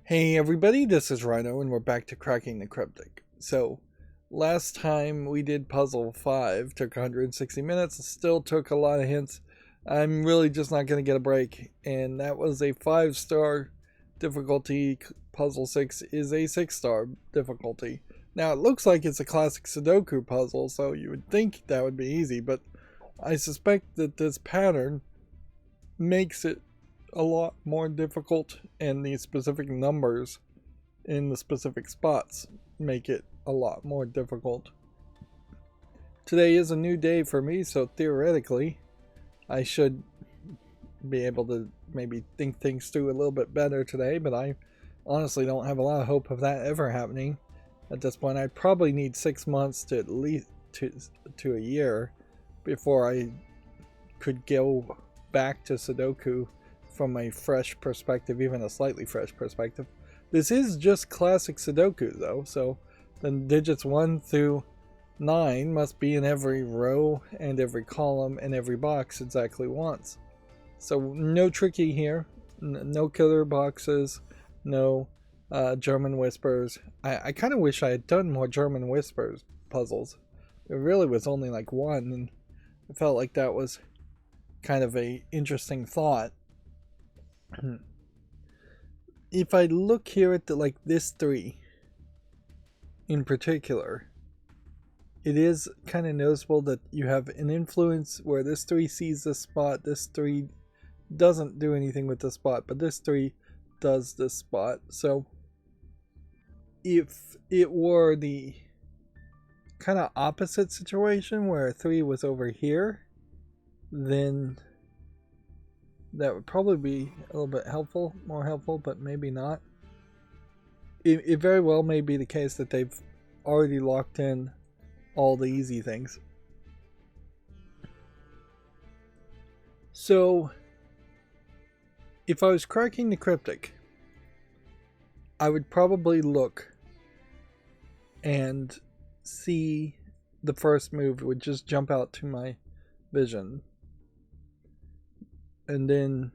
Hey everybody, this is Rydo and we're back to Cracking the Cryptic. So, last time we did puzzle 5, took 160 minutes, still took a lot of hints. I'm really just not going to get a break, and that was a 5-star difficulty. Puzzle 6 is a 6-star difficulty. Now, it looks like it's a classic Sudoku puzzle, so you would think that would be easy, but I suspect that this pattern makes it a lot more difficult, and the specific numbers in the specific spots make it a lot more difficult. Today is a new day for me, so theoretically I should be able to maybe think things through a little bit better today, but I honestly don't have a lot of hope of that ever happening. At this point, I probably need 6 months to at least to a year before I could go back to Sudoku from a fresh perspective, even a slightly fresh perspective. This is just classic Sudoku though, so the digits 1 through 9 must be in every row and every column and every box exactly once. So no tricky here, no killer boxes, no German whispers. I kind of wish I had done more German whispers puzzles. There really was only like one, and I felt like that was kind of a interesting thought. If I look here at this 3 in particular, it is kind of noticeable that you have an influence where this 3 sees this spot, this 3 doesn't do anything with the spot, but this 3 does this spot. So if it were the kind of opposite situation where 3 was over here, then that would probably be a little bit helpful, more helpful, but maybe not. It very well may be the case that they've already locked in all the easy things. So, if I was cracking the cryptic, I would probably look and see the first move would just jump out to my vision. And then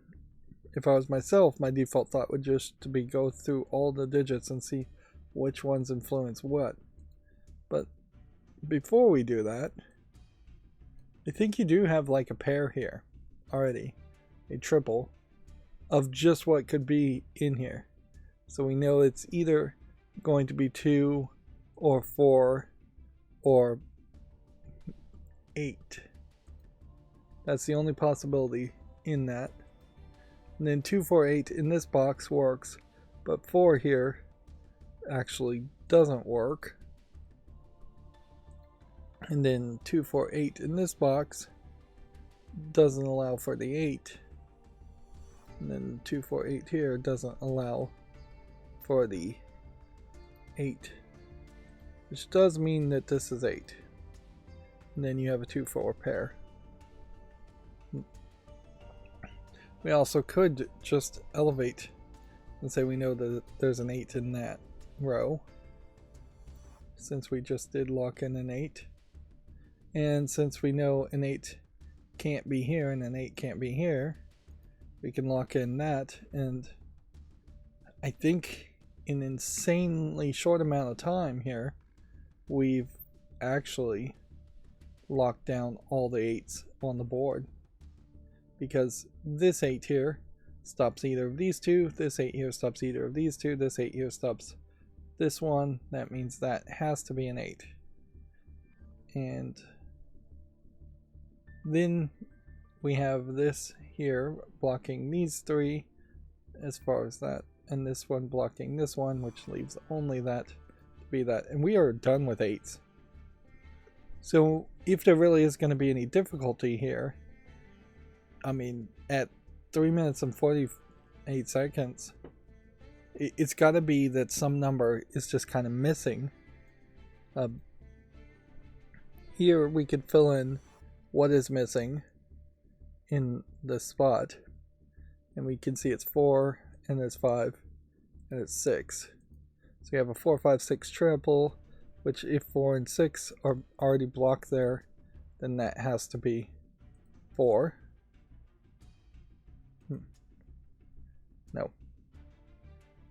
if I was myself, my default thought would just to be go through all the digits and see which ones influence what. But before we do that, I think you do have like a pair here already, a triple of just what could be in here. So we know it's either going to be 2 or 4 or 8. That's the only possibility in that. And then 2, 4, 8 in this box works, but 4 here actually doesn't work. And then 2, 4, 8 in this box doesn't allow for the 8. And then 2, 4, 8 here doesn't allow for the 8. Which does mean that this is 8. And then you have a 2, 4 pair. We also could just elevate and say we know that there's an 8 in that row, since we just did lock in an 8. And since we know an 8 can't be here and an 8 can't be here, we can lock in that. And I think in an insanely short amount of time here, we've actually locked down all the 8s on the board. Because this 8 here stops either of these two, this 8 here stops either of these two, this 8 here stops this one. That means that has to be an 8. And then we have this here blocking these 3 as far as that, and this one blocking this one, which leaves only that to be that. And we are done with 8s. So if there really is going to be any difficulty here, I mean, at 3 minutes and 48 seconds, it's got to be that some number is just kind of missing. Here we could fill in what is missing in this spot, and we can see it's 4, and there's 5, and it's 6. So you have a 4, 5, 6 triple, which if 4 and 6 are already blocked there, then that has to be 4. No.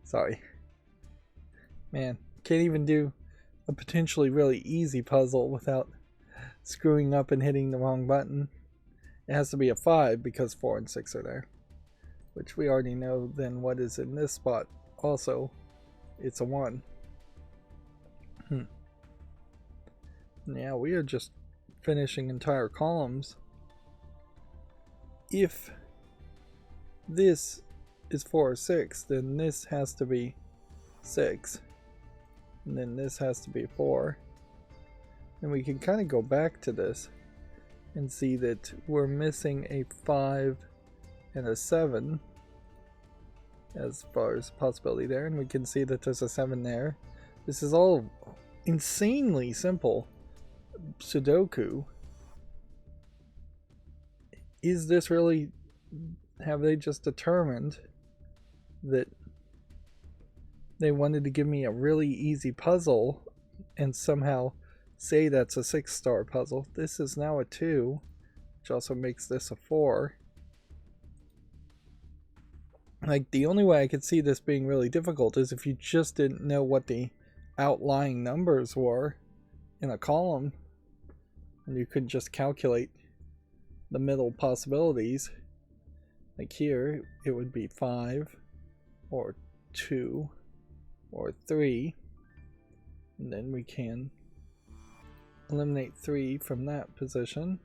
Sorry. Man, can't even do a potentially really easy puzzle without screwing up and hitting the wrong button. It has to be a 5 because 4 and 6 are there. Which we already know then what is in this spot. Also, it's a 1. Yeah, we are just finishing entire columns. If this is 4 or 6, then this has to be 6. And then this has to be 4. And we can kind of go back to this and see that we're missing a 5 and a 7 as far as possibility there, and we can see that there's a 7 there. This is all insanely simple Sudoku. Is this really, have they just determined that they wanted to give me a really easy puzzle and somehow say that's a 6-star puzzle? This is now a 2, which also makes this a 4. Like, the only way I could see this being really difficult is if you just didn't know what the outlying numbers were in a column, and you could just calculate the middle possibilities. Like here, it would be 5, or 2, or 3, and then we can eliminate 3 from that position,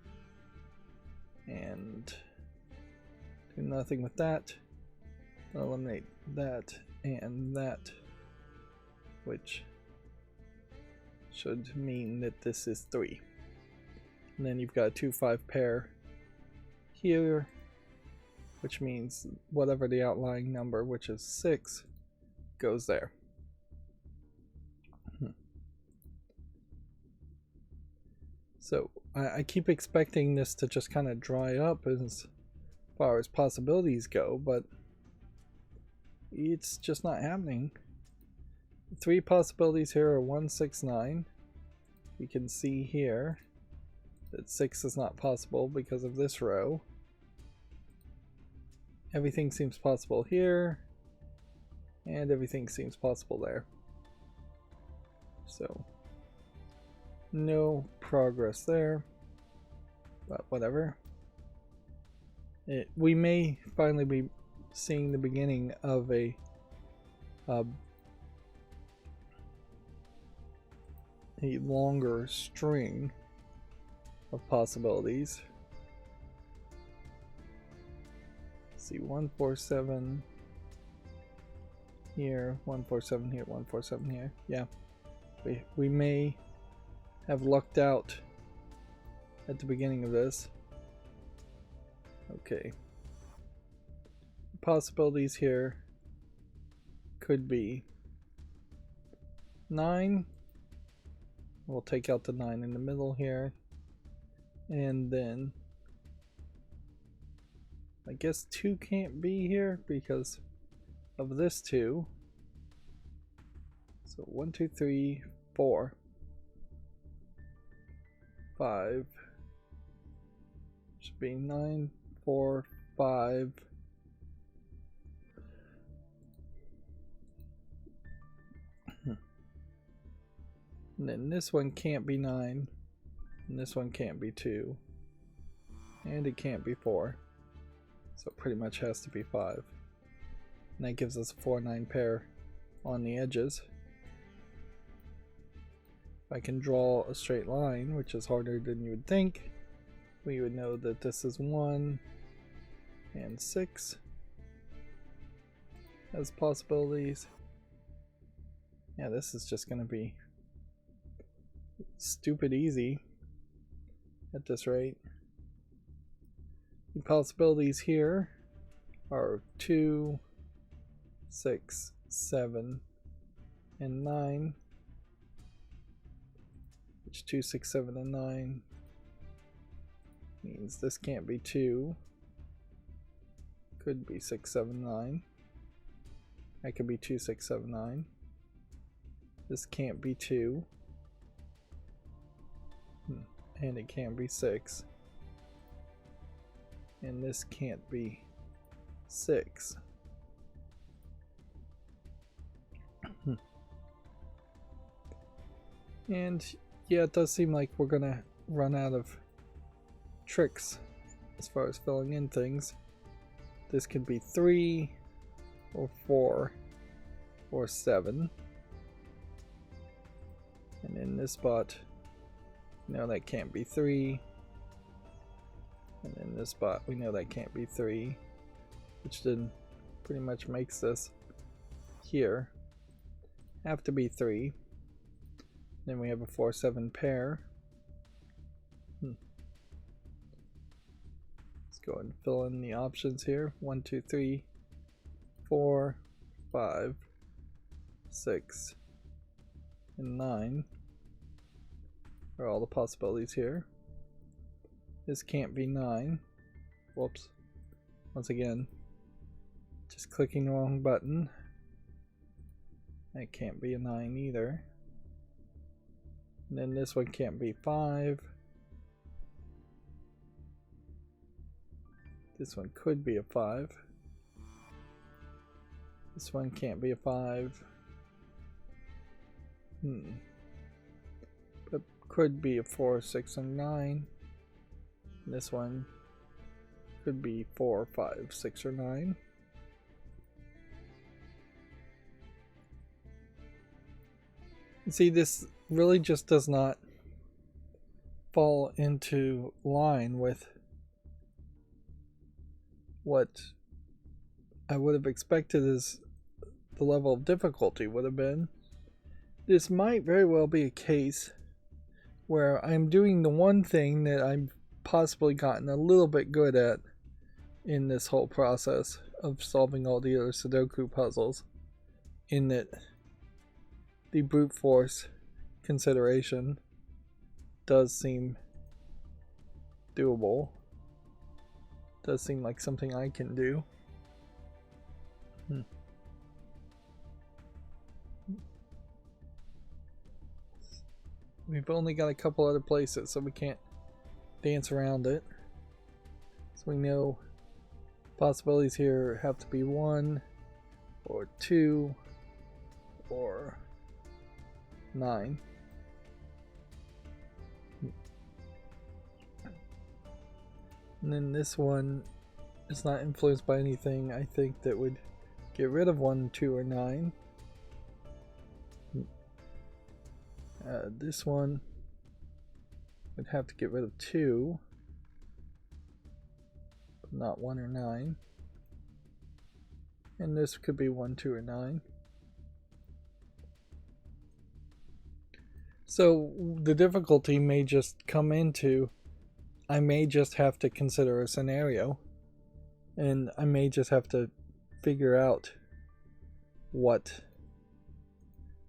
and do nothing with that. Eliminate that and that, which should mean that this is 3. And then you've got a 2-5 pair here, which means whatever the outlying number, which is 6, goes there. So I keep expecting this to just kind of dry up as far as possibilities go, but it's just not happening. 3 possibilities here are 1, 6, 9. You can see here that 6 is not possible because of this row. Everything seems possible here, and everything seems possible there. So, no progress there, but whatever. We may finally be seeing the beginning of a longer string of possibilities. Let's see, 147 here, 147 here, 147 here. Yeah, we may have lucked out at the beginning of this. Okay. Possibilities here could be 9. We'll take out the 9 in the middle here, and then I guess 2 can't be here because of this 2. So 1, 2, 3, 4, 5 should be 9, 4, 5. And then this one can't be 9, and this one can't be 2, and it can't be 4, so it pretty much has to be 5. And that gives us a 4-9 pair on the edges. If I can draw a straight line, which is harder than you would think, we would know that this is 1 and 6 as possibilities. Yeah, this is just going to be stupid easy at this rate. The possibilities here are 2, 6, 7, and 9. Which 2, 6, 7, and 9 means this can't be 2. Could be 6, 7, 9. That could be 2, 6, 7, 9. This can't be 2. And it can't be 6. And this can't be 6. And yeah, it does seem like we're gonna run out of tricks as far as filling in things. This could be 3 or 4 or 7. And in this spot, no, that can't be 3. And in this spot, we know that can't be 3, which then pretty much makes this here have to be 3. Then we have a 4-7 pair. Let's go ahead and fill in the options here. 1, 2, 3, 4, 5, 6, and 9 are all the possibilities here. This can't be 9. Whoops. Once again, just clicking the wrong button. That can't be a 9 either. And then this one can't be 5. This one could be a 5. This one can't be a 5. But could be a 4, 6, and 9. And this one could be 4, 5, 6, or 9. And see, this really just does not fall into line with what I would have expected as the level of difficulty would have been. This might very well be a case where I'm doing the one thing that I've possibly gotten a little bit good at in this whole process of solving all the other Sudoku puzzles, in that the brute force consideration does seem doable. Does seem like something I can do. We've only got a couple other places, so we can't dance around it. So we know possibilities here have to be 1 or 2 or 9. And then this one is not influenced by anything, I think, that would get rid of 1, 2, or 9. This one would have to get rid of 2, but not 1 or 9. And this could be 1, 2, or 9. So the difficulty may just come into, I may just have to consider a scenario, and I may just have to figure out what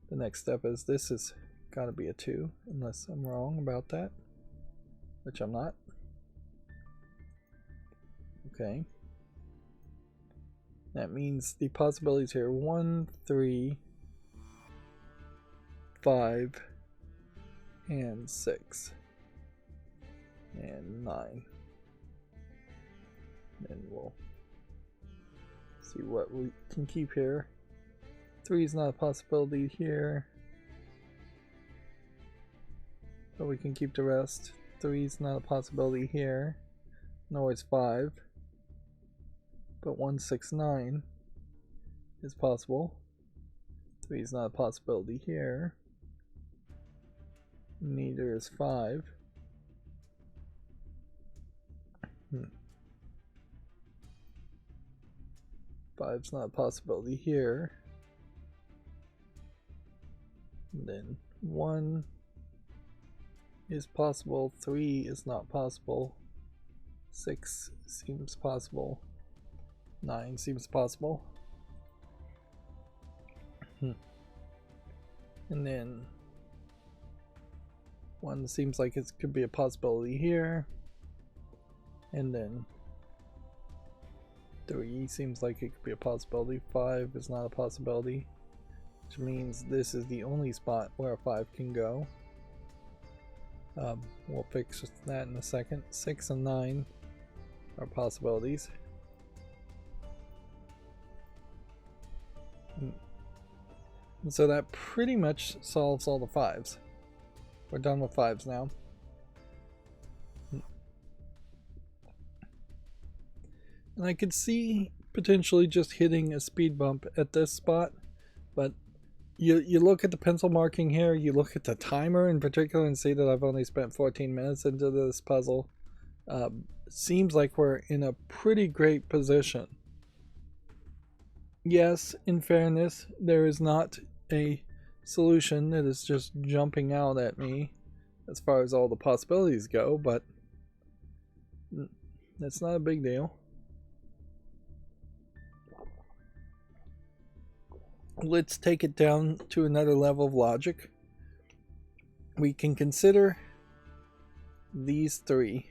the next step is. This has got to be a 2, unless I'm wrong about that, which I'm not. Okay. That means the possibilities here: 1, 3, 5, and 6, and 9. Then we'll see what we can keep here. 3 is not a possibility here, but we can keep the rest. 3 is not a possibility here, nor is 5. But 1, 6, 9 is possible. 3 is not a possibility here. Neither is 5. 5's not a possibility here. And then 1 is possible. 3 is not possible. 6 seems possible. 9 seems possible. And then 1 seems like it could be a possibility here. And then 3 seems like it could be a possibility. 5 is not a possibility, which means this is the only spot where a 5 can go. We'll fix that in a second. 6 and 9 are possibilities. And so that pretty much solves all the 5s. We're done with 5s now. And I could see potentially just hitting a speed bump at this spot, but you look at the pencil marking here, you look at the timer in particular and see that I've only spent 14 minutes into this puzzle. Seems like we're in a pretty great position. Yes, in fairness, there is not a solution that is just jumping out at me as far as all the possibilities go, but that's not a big deal. Let's take it down to another level of logic. We can consider these 3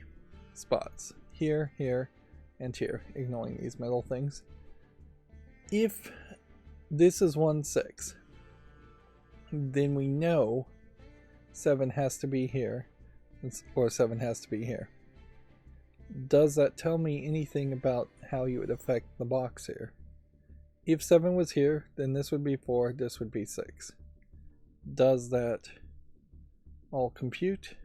spots. Here, here, and here, ignoring these middle things. If this is 1, 6, then we know 7 has to be here, or 7 has to be here. Does that tell me anything about how you would affect the box here? If 7 was here, then this would be 4, this would be 6. Does that all compute?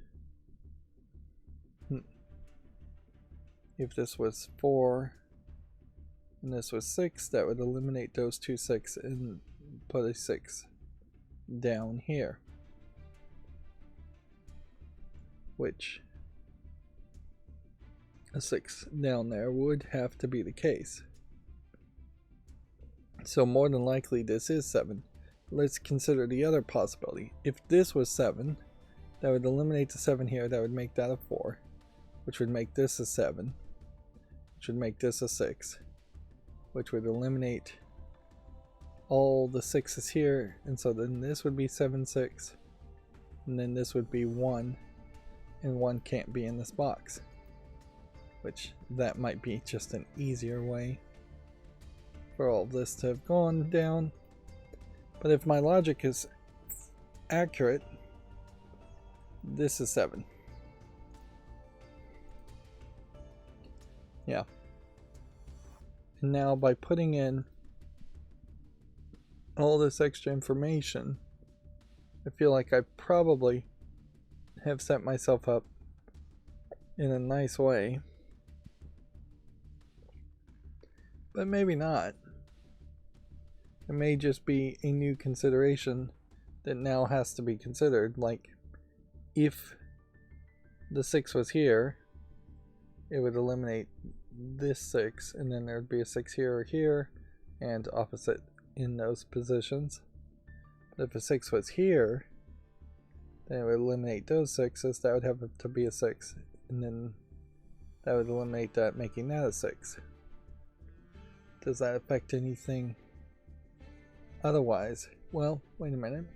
If this was 4 and this was 6, that would eliminate those 2 6 and put a 6 down here. Which a 6 down there would have to be the case. So more than likely this is 7. Let's consider the other possibility. If this was 7, that would eliminate the 7 here, that would make that a 4, which would make this a 7, which would make this a 6, which would eliminate all the 6's here, and so then this would be 7, 6, and then this would be 1, and 1 can't be in this box, which that might be just an easier way for all of this to have gone down. But if my logic is accurate, this is 7. Yeah. And now by putting in all this extra information, I feel like I probably have set myself up in a nice way. But maybe not. It may just be a new consideration that now has to be considered. Like, if the 6 was here, it would eliminate this 6, and then there would be a 6 here or here, and opposite in those positions. But if a 6 was here, then it would eliminate those 6's, that would have to be a 6, and then that would eliminate that, making that a 6. Does that affect anything otherwise? Well, wait a minute.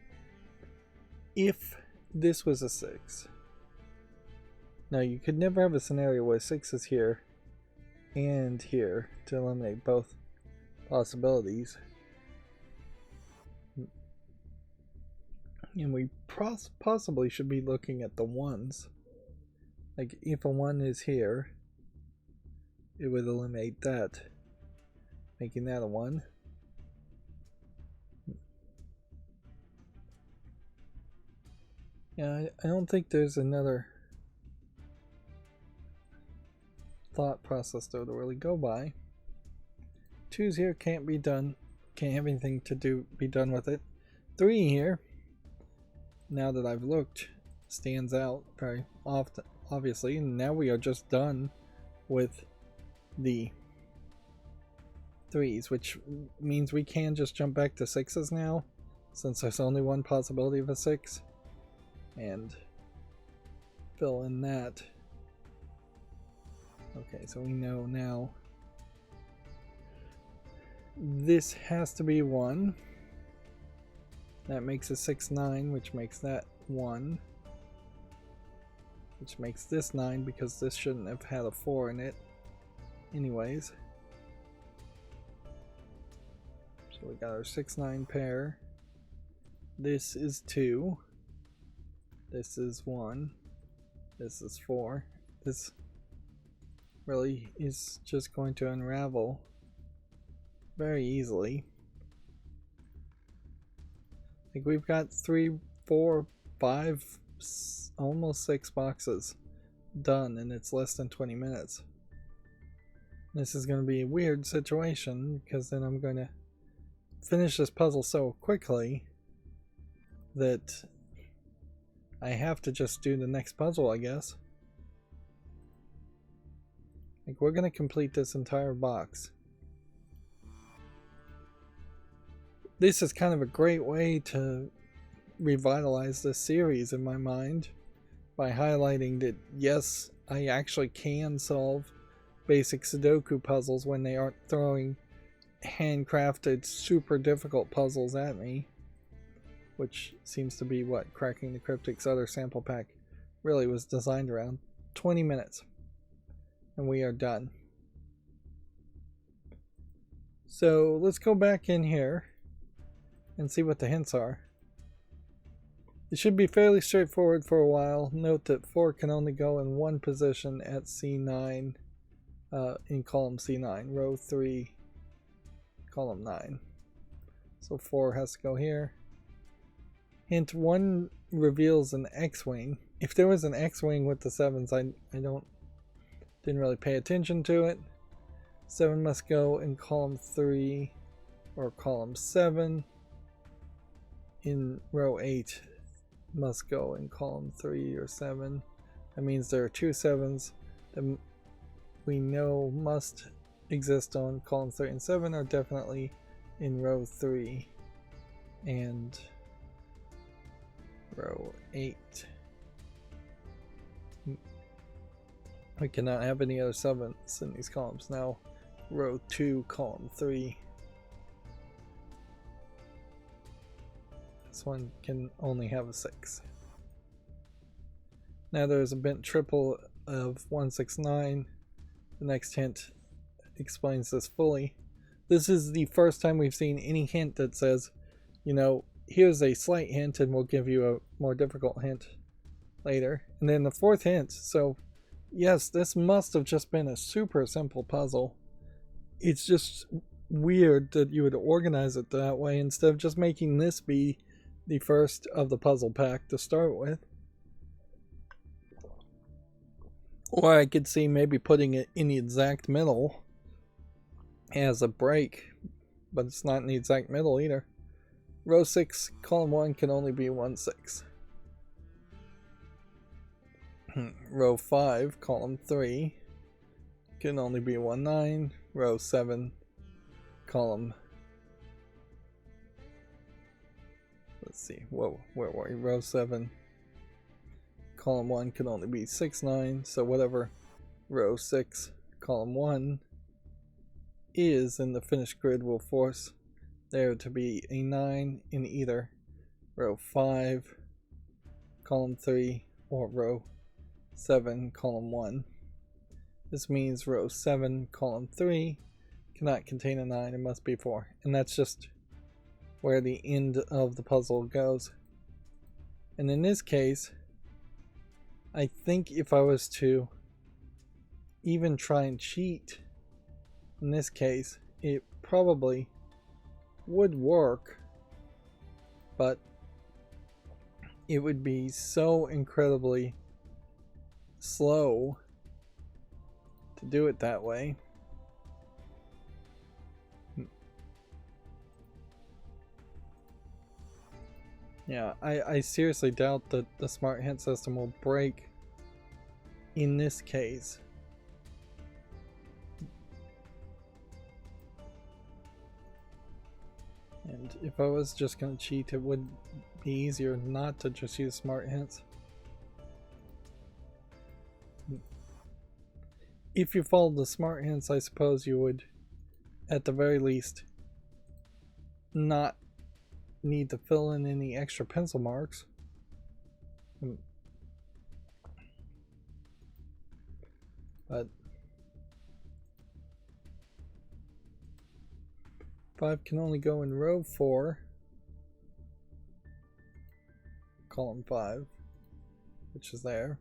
If this was a 6, now you could never have a scenario where 6 is here and here to eliminate both possibilities. And we possibly should be looking at the 1s. Like, if a 1 is here, it would eliminate that, making that a 1. Yeah, I don't think there's another thought process though to really go by. 2's here, can't be done, can't have anything to be done with it. 3 here, now that I've looked, stands out very often, obviously, and now we are just done with the 3's, which means we can just jump back to 6's now, since there's only one possibility of a 6, and fill in that. Okay, so we know now this has to be 1. That makes a 6, 9, which makes that 1, which makes this 9 because this shouldn't have had a 4 in it anyways. So we got our 6, 9 pair. This is 2. This is 1. This is 4. This really is just going to unravel very easily. Like we've got 3, 4, 5, almost 6 boxes done, and it's less than 20 minutes. This is going to be a weird situation because then I'm going to finish this puzzle so quickly that I have to just do the next puzzle, I guess. Like we're going to complete this entire box. This is kind of a great way to revitalize this series in my mind by highlighting that yes, I actually can solve basic Sudoku puzzles when they aren't throwing handcrafted super difficult puzzles at me, which seems to be what Cracking the Cryptic's other sample pack really was designed around. 20 minutes and we are done. So let's go back in here and see what the hints are. It should be fairly straightforward for a while. Note that 4 can only go in one position at C9 in column C9, row 3, column 9. So 4 has to go here. Hint 1 reveals an X-wing. If there was an X-wing with the 7s, I didn't really pay attention to it. 7 must go in column 3 or column 7. In row 8 must go in column 3 or 7. That means there are 2 7s that we know must exist on column 3 and 7 are definitely in row 3 and row 8. We cannot have any other 7s in these columns. Now row 2, column 3. This one can only have a 6. Now there's a bent triple of 169. The next hint explains this fully. This is the first time we've seen any hint that says, you know, here's a slight hint and we'll give you a more difficult hint later. And then the 4th hint. So yes, this must have just been a super simple puzzle. It's just weird that you would organize it that way instead of just making this be the first of the puzzle pack to start with. Or I could see maybe putting it in the exact middle as a break, but it's not in the exact middle either. Row 6, column 1 can only be 1 6. Row 5, column 3 can only be 1 9. Row 7, column, let's see, whoa, where were we? Row 7, column 1 can only be 6 9, so whatever row 6, column 1 is in the finished grid will force there to be a 9 in either row 5, column 3, or row 7, column 1. This means row 7, column 3 cannot contain a 9, it must be 4. And that's just where the end of the puzzle goes. And in this case, I think if I was to even try and cheat in this case, it probably would work, but it would be so incredibly slow to do it that way. Yeah, I seriously doubt that the smart hint system will break in this case. And if I was just going to cheat, it would be easier not to just use smart hints. If you followed the smart hints, I suppose you would, at the very least, not need to fill in any extra pencil marks. But 5 can only go in row 4, column 5, which is there.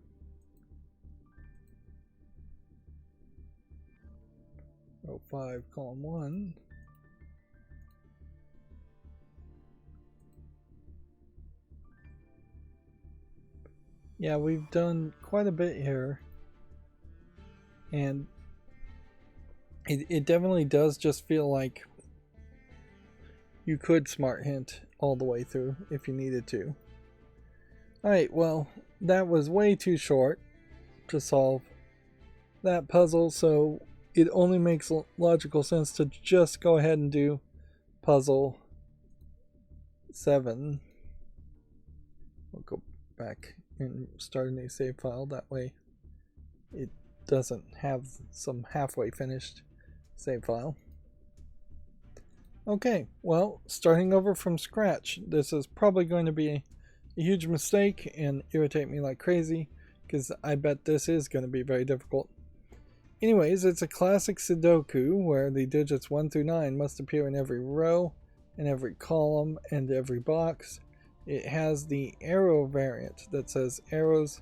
Row 5, column 1. Yeah, we've done quite a bit here. And it definitely does just feel like you could smart hint all the way through if you needed to. Alright, well, that was way too short to solve that puzzle, so it only makes logical sense to just go ahead and do puzzle 7. We'll go back and start a new save file, that way it doesn't have some halfway finished save file. Okay, well, starting over from scratch, this is probably going to be a huge mistake and irritate me like crazy, because I bet this is going to be very difficult. Anyways, it's a classic Sudoku where the digits 1 through 9 must appear in every row, in every column, and every box. It has the arrow variant that says arrows,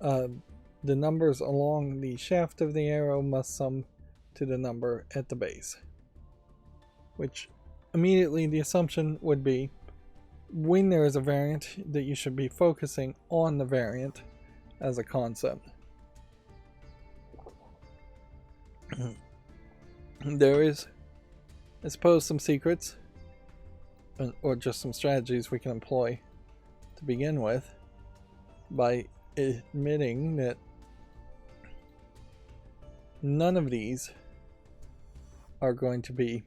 the numbers along the shaft of the arrow must sum to the number at the base. Which immediately the assumption would be, when there is a variant, that you should be focusing on the variant as a concept. There is, I suppose, some secrets or just some strategies we can employ to begin with by admitting that none of these are going to be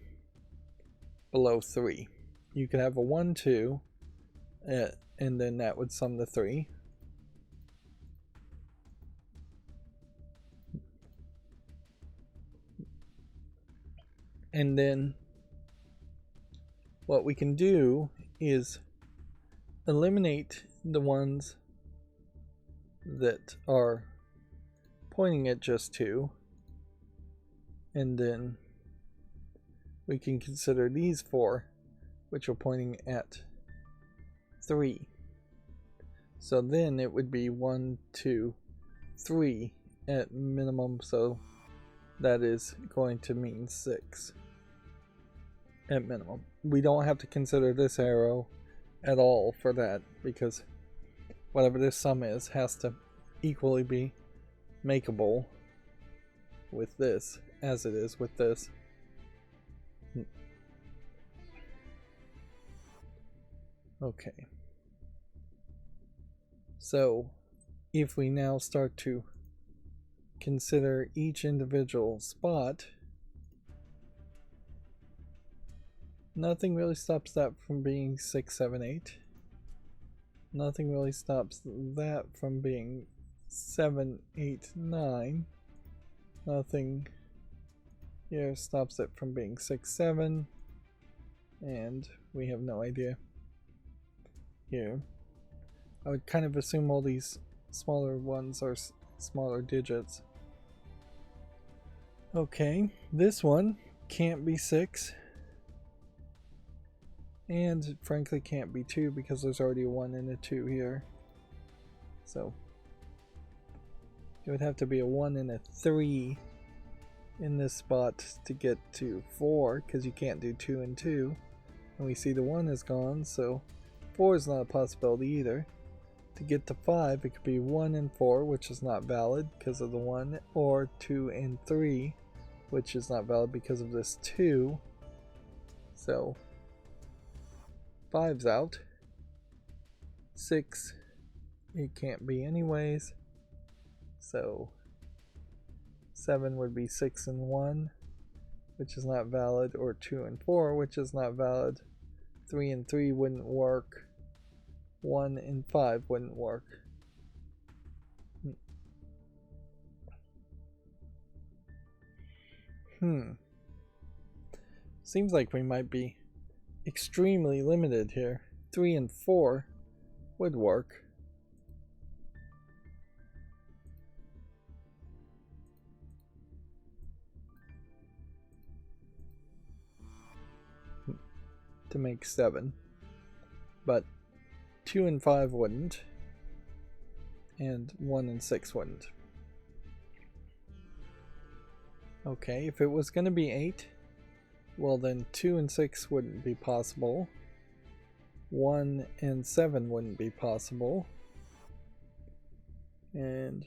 below 3. You could have a 1, 2, and then that would sum to 3. And then what we can do is eliminate the ones that are pointing at just 2, and then we can consider these 4, which are pointing at 3. So then it would be 1, 2, 3 at minimum, so that is going to mean 6 at minimum. We don't have to consider this arrow at all for that, because whatever this sum is has to equally be makeable with this as it is with this. Okay. So if we now start to consider each individual spot, nothing really stops that from being 6, 7, 8. Nothing really stops that from being 7, 8, 9. Nothing here stops it from being 6, 7. And we have no idea here. I would kind of assume all these smaller ones are smaller digits. Okay, this one can't be 6. And frankly can't be 2 because there's already a 1 and a 2 here. So it would have to be a 1 and a 3 in this spot to get to 4, because you can't do 2 and 2. And we see the 1 is gone, so 4 is not a possibility either. To get to 5, it could be 1 and 4, which is not valid because of the 1, or 2 and 3, which is not valid because of this 2. So 5's out. 6, it can't be anyways. So 7 would be 6 and 1, which is not valid, or 2 and 4, which is not valid. 3 and 3 wouldn't work. 1 and 5 wouldn't work. Seems like we might be extremely limited here. 3 and 4 would work. To make 7. But 2 and 5 wouldn't. And 1 and 6 wouldn't. Okay, if it was going to be 8, well then 2 and 6 wouldn't be possible. 1 and 7 wouldn't be possible. And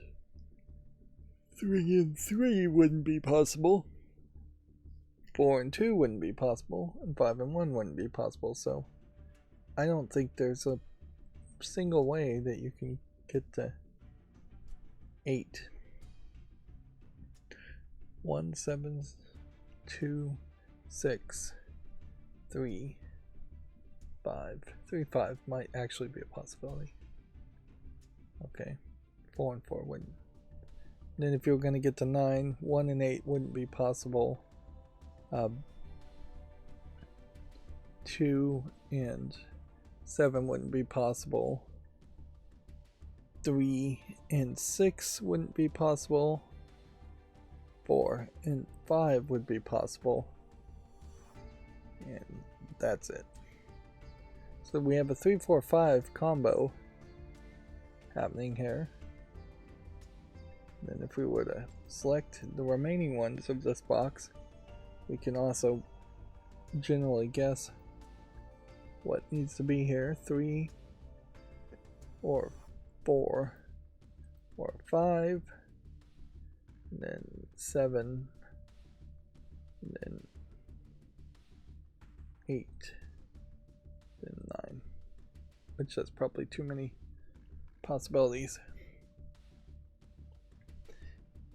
3 and 3 wouldn't be possible. 4 and 2 wouldn't be possible. And 5 and 1 wouldn't be possible. So I don't think there's a single way that you can get to 8. 1, 7, 2, 6, 3, 5. 3, 5 might actually be a possibility. Okay. 4 and 4 wouldn't. Then if you were going to get to 9, 1 and 8 wouldn't be possible. 2 and 7 wouldn't be possible. 3 and 6 wouldn't be possible. 4 and 5 would be possible. And that's it. So we have a 3, 4, 5 combo happening here. Then if we were to select the remaining ones of this box, we can also generally guess what needs to be here. 3 or 4 or 5, and then 7, and then 8, then 9, which is probably too many possibilities.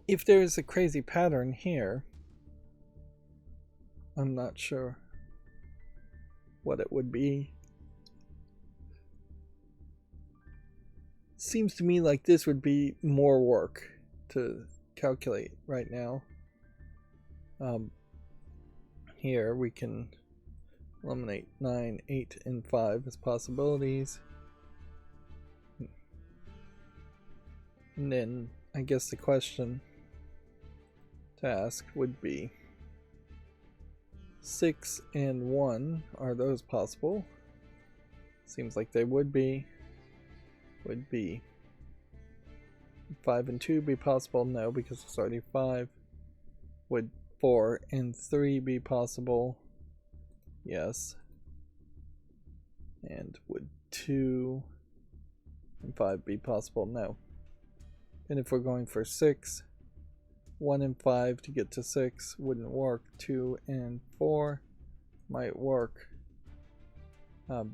If there is a crazy pattern here, I'm not sure what it would be. Seems to me like this would be more work to calculate right now. Here we can eliminate 9, 8, and 5 as possibilities. And then I guess the question to ask would be 6 and 1, are those possible? Seems like they would be. Would be 5 and 2 be possible? No, because it's already 5. Would 4 and 3 be possible? Yes. And would 2 and 5 be possible? No. And if we're going for 6, 1 and 5 to get to 6 wouldn't work. 2 and 4 might work. 3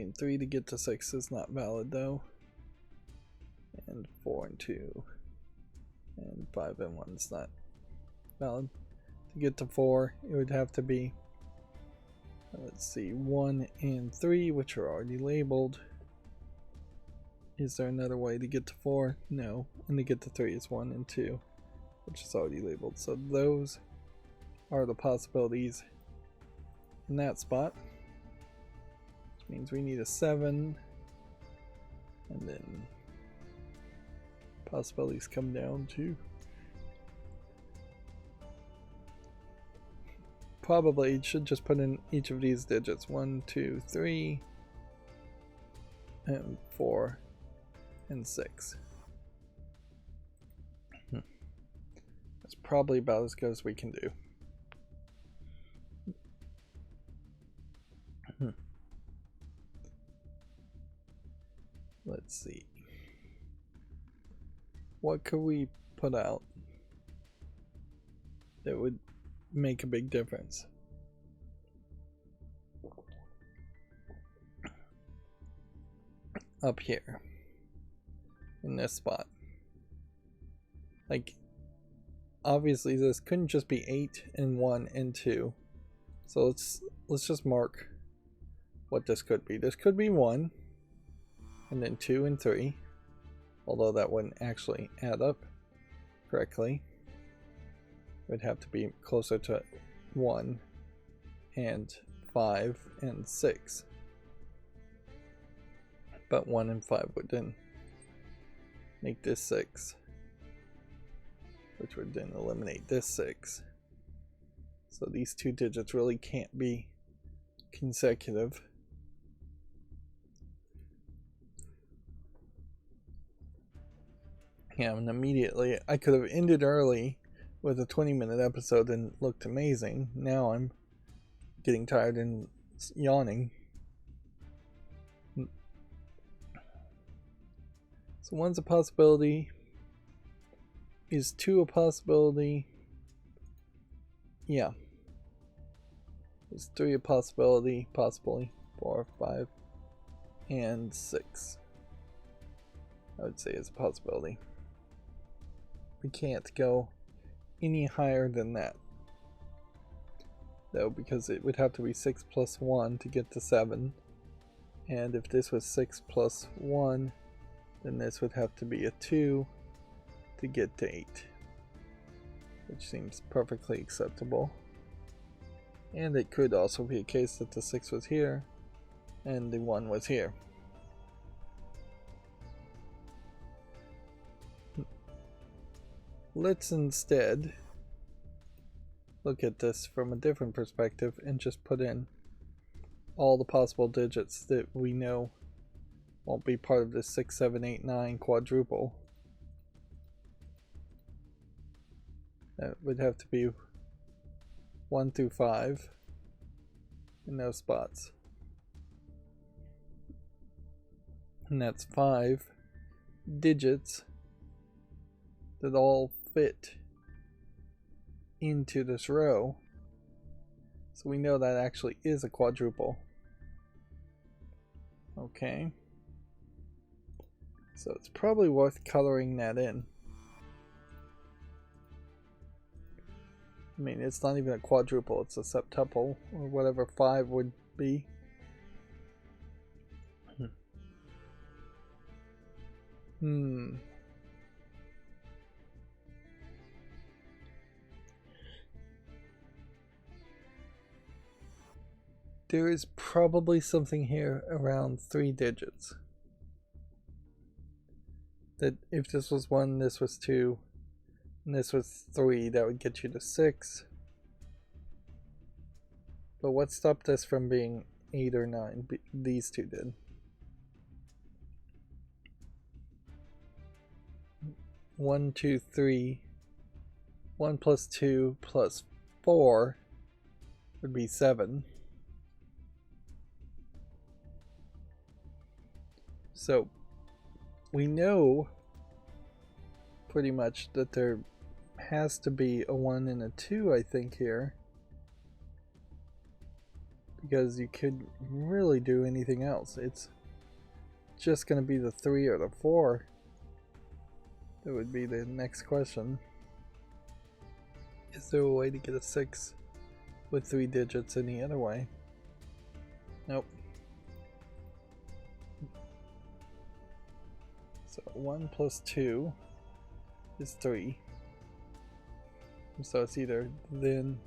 and 3 to get to 6 is not valid though. And 4 and 2 and 5 and 1 is not valid. To get to 4, it would have to be, let's see, 1 and 3, which are already labeled. Is there another way to get to 4? No. And to get to 3 is 1 and 2, which is already labeled. So those are the possibilities in that spot. Which means we need a 7. And then possibilities come down to probably it should just put in each of these digits. 1, 2, 3, and 4. And 6. That's probably about as good as we can do. Let's see. What could we put out that would make a big difference? Up here. In this spot. Like, obviously this couldn't just be 8 and 1 and 2. So let's just mark what this could be. This could be 1 and then 2 and 3. Although that wouldn't actually add up correctly. It would have to be closer to 1 and 5 and 6. But 1 and 5 would then make this 6, which would then eliminate this 6. So these two digits really can't be consecutive. Yeah, and immediately I could have ended early with a 20-minute episode and looked amazing. Now I'm getting tired and yawning. So 1's a possibility. Is 2 a possibility? Yeah. Is 3 a possibility? Possibly. 4, 5, and 6. I would say is a possibility. We can't go any higher than that, though, because it would have to be 6 plus 1 to get to 7. And if this was 6 plus 1, then this would have to be a 2 to get to 8. Which seems perfectly acceptable. And it could also be a case that the 6 was here and the 1 was here. Let's instead look at this from a different perspective and just put in all the possible digits that we know won't be part of this 6, 7, 8, 9 quadruple. That would have to be 1 through 5 in those spots. And that's 5 digits that all fit into this row. So we know that actually is a quadruple. Okay. So it's probably worth coloring that in. I mean, it's not even a quadruple, it's a septuple, or whatever 5 would be. There is probably something here around 3 digits. That if this was 1, this was 2, and this was 3, that would get you to 6. But what stopped this from being 8 or 9? These two did. One, 2, 3. 1 plus 2 plus 4 would be 7. So we know pretty much that there has to be a 1 and a 2, I think, here. Because you could really do anything else. It's just going to be the 3 or the 4. That would be the next question. Is there a way to get a 6 with 3 digits any other way? Nope. So 1 plus 2 is 3. So it's either then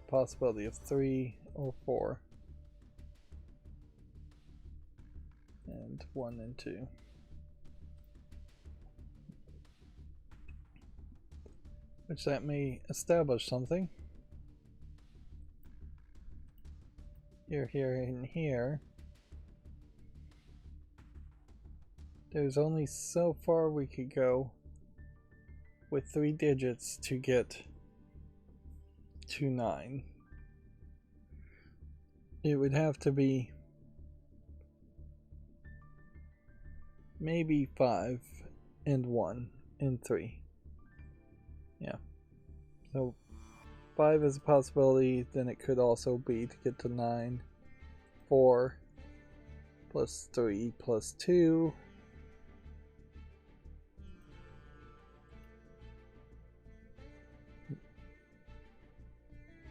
possibility of 3 or 4. And 1 and 2. Which that may establish something. Here, here, and here. There's only so far we could go with 3 digits to get to 9. It would have to be maybe 5 and 1 and 3. Yeah. So 5 is a possibility, then it could also be to get to 9. 4 plus 3 plus 2.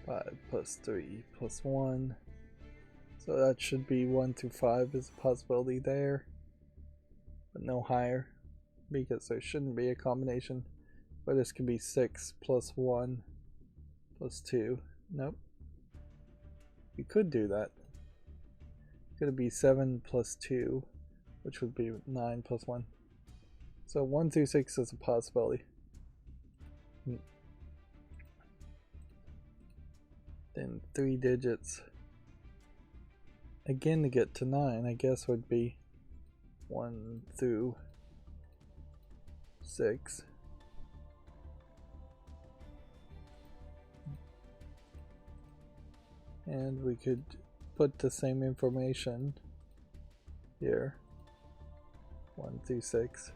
5 plus 3 plus 1. So that should be 1 through 5 is a possibility there. But no higher. Because there shouldn't be a combination. But this could be 6 plus 1 plus 2. Nope. You could do that. Could be 7 plus 2, which would be 9 plus 1. So 1 through 6 is a possibility. Then 3 digits. Again, to get to 9, I guess would be 1 through 6. And we could put the same information here. 1 through 6.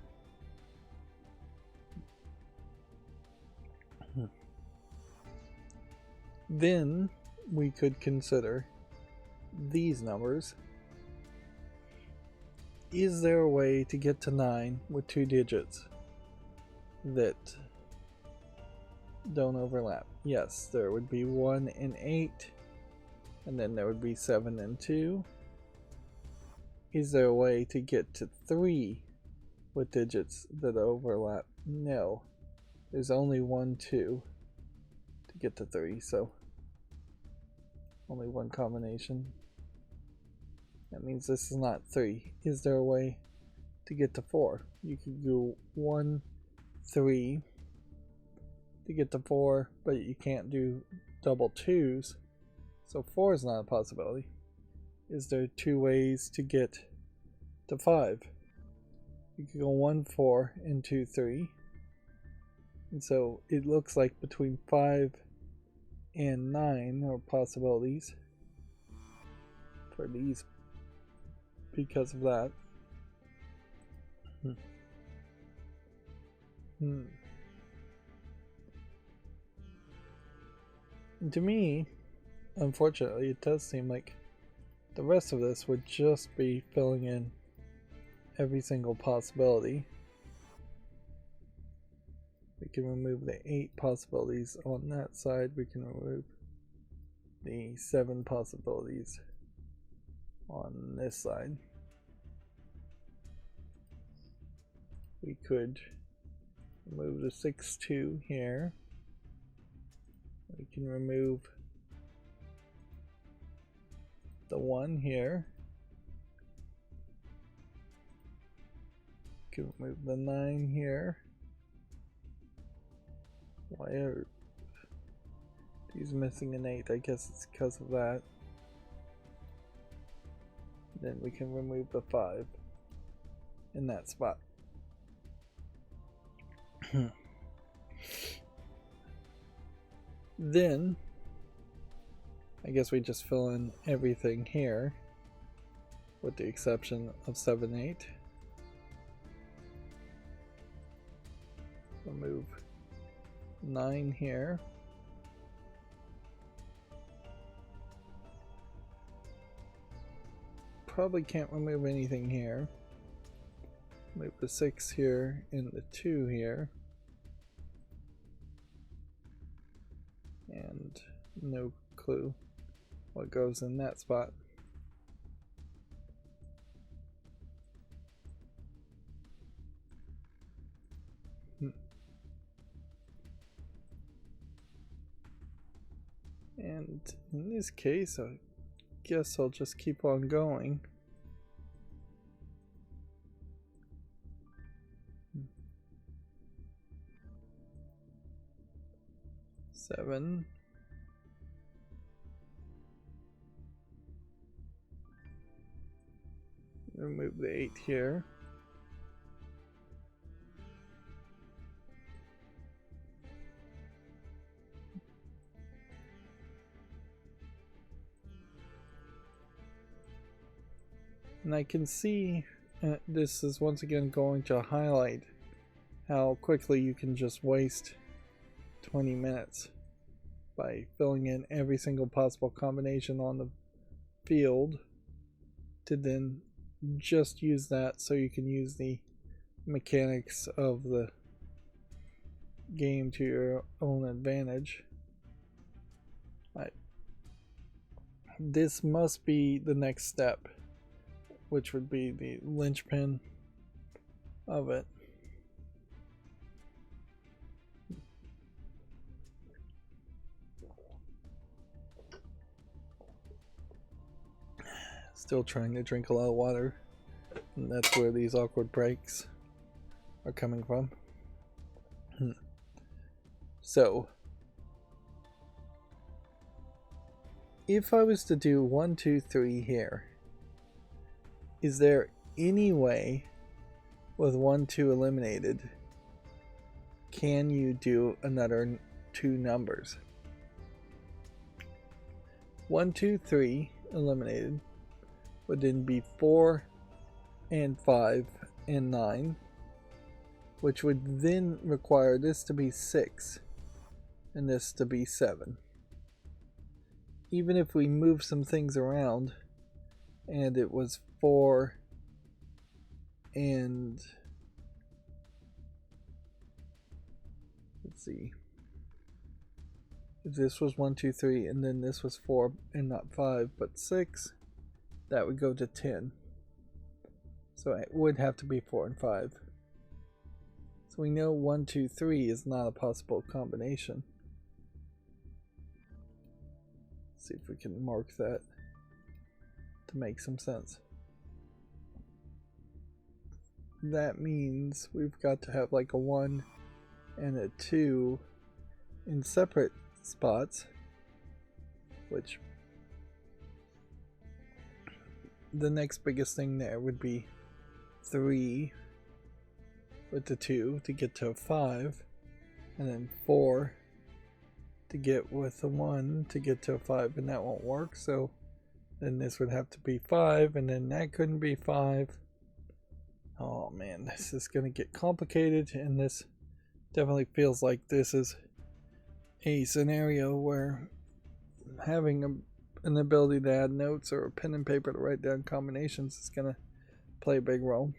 Then we could consider these numbers. Is there a way to get to 9 with 2 digits that don't overlap? Yes, there would be 1 and 8, and then there would be 7 and 2. Is there a way to get to 3 with digits that overlap? No. There's only 1, 2 to get to 3, so only one combination. That means this is not 3. Is there a way to get to 4? You could go 1, 3 to get to 4, but you can't do double 2s, so 4 is not a possibility. Is there 2 ways to get to 5? You could go 1, 4 and 2, 3. And so it looks like between 5 and 9 are possibilities for these because of that. To me, unfortunately, it does seem like the rest of this would just be filling in every single possibility. We can remove the 8 possibilities on that side. We can remove the 7 possibilities on this side. We could remove the 6, 2 here. We can remove the 1 here. We can remove the 9 here. Why are these missing an 8? I guess it's because of that. Then we can remove the 5 in that spot. Then I guess we just fill in everything here with the exception of 7, 8. Remove 9 here. Probably can't remove anything here. Move the 6 here and the 2 here. And no clue what goes in that spot. And in this case, I guess I'll just keep on going. Seven. Remove the 8 here. And I can see this is once again going to highlight how quickly you can just waste 20 minutes by filling in every single possible combination on the field to then just use that so you can use the mechanics of the game to your own advantage. This must be the next step, which would be the linchpin of it. Still trying to drink a lot of water, and that's where these awkward breaks are coming from. So, if I was to do 1, 2, 3 here, is there any way with 1, 2 eliminated, can you do another 2 numbers? 1, 2, 3 eliminated would then be 4 and 5 and 9, which would then require this to be 6 and this to be 7. Even if we move some things around and it was 4 and let's see, if this was 1, 2, 3 and then this was 4 and not 5 but 6, that would go to 10. So it would have to be 4 and 5. So we know 1, 2, 3 is not a possible combination. Let's see if we can mark that to make some sense. That means we've got to have like a 1 and a 2 in separate spots, which the next biggest thing there would be 3 with the 2 to get to a 5, and then 4 to get with the 1 to get to a 5, and that won't work. So then this would have to be 5, and then that couldn't be 5. Oh man, this is going to get complicated, and this definitely feels like this is a scenario where having an ability to add notes or a pen and paper to write down combinations is going to play a big role.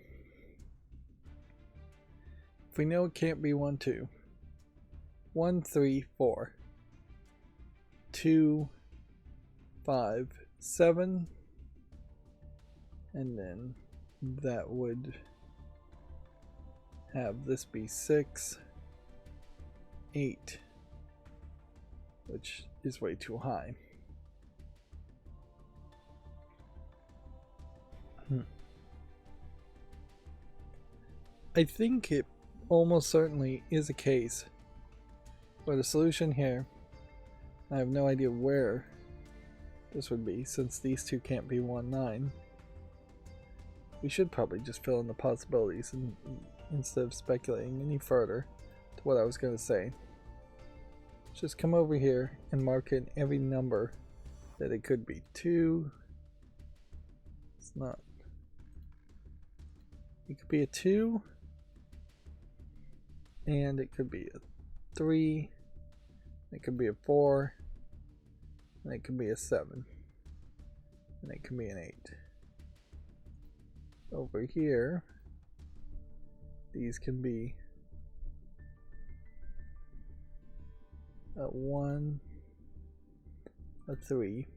If we know it can't be 1, 2, 1, 3, 4, 2, 5, 7, and then that would have this be 6, 8, which is way too high. I think it almost certainly is a case where the solution here, I have no idea where this would be since these two can't be 1, 9. We should probably just fill in the possibilities and instead of speculating any further to what I was going to say. Just come over here and mark in every number that it could be. 2, it's not, it could be a 2, and it could be a 3, it could be a 4, and it could be a 7, and it could be an 8. Over here, these can be a 1, a 3,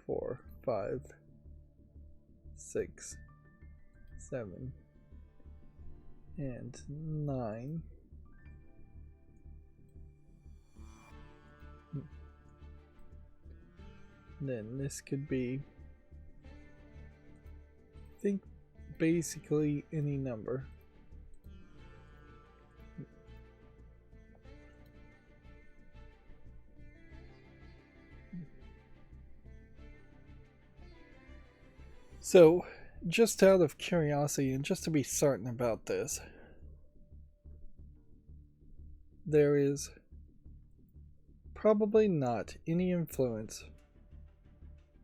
4, 5, 6, 7, and 9. Then this could be, I think, basically any number. So, just out of curiosity and just to be certain about this, there is probably not any influence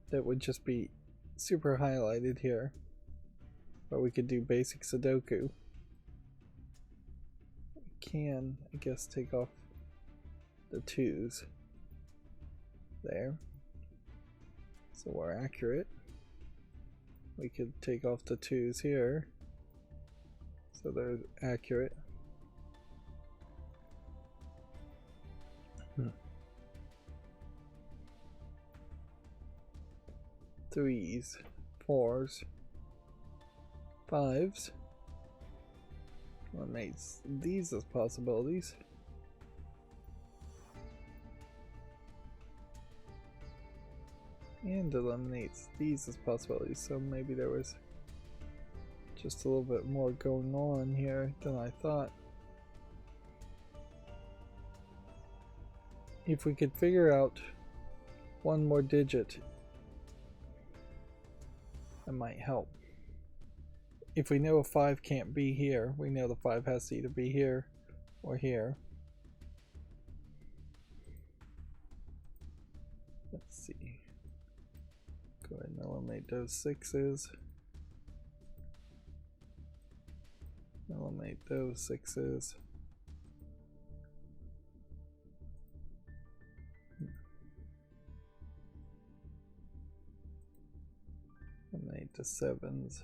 that would just be super highlighted here, but we could do basic Sudoku. We can, I guess, take off the 2's there, so we're accurate. We could take off the 2's here, so they're accurate. Threes, 4's, 5's. Eliminates these as possibilities. And eliminates these as possibilities. So maybe there was just a little bit more going on here than I thought. If we could figure out one more digit, that might help. If we know a 5 can't be here, we know the 5 has to either be here or here. Let's see. Go ahead and eliminate those 6's. eliminate those 6s. Eliminate the 7s.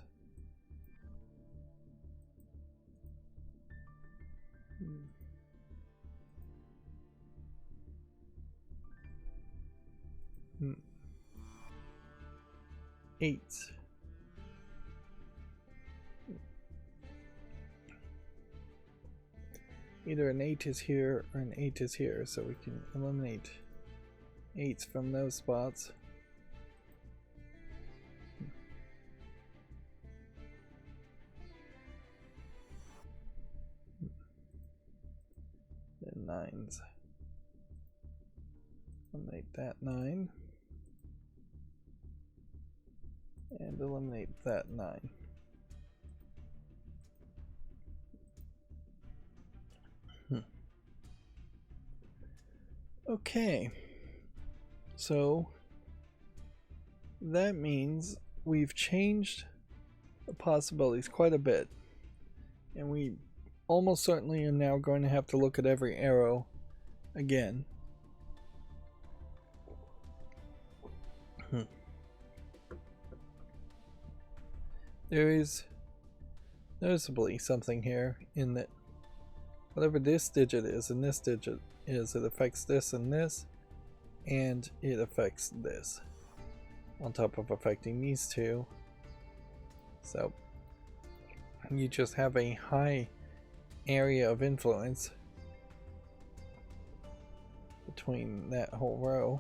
8s. Either an 8 is here or an 8 is here, so we can eliminate 8s from those spots. Then 9s. Eliminate that 9. And eliminate that 9. Okay, so that means we've changed the possibilities quite a bit, and we almost certainly are now going to have to look at every arrow again. There is noticeably something here in that whatever this digit is and this digit is, it affects this and this, and it affects this, on top of affecting these two. So you just have a high area of influence between that whole row.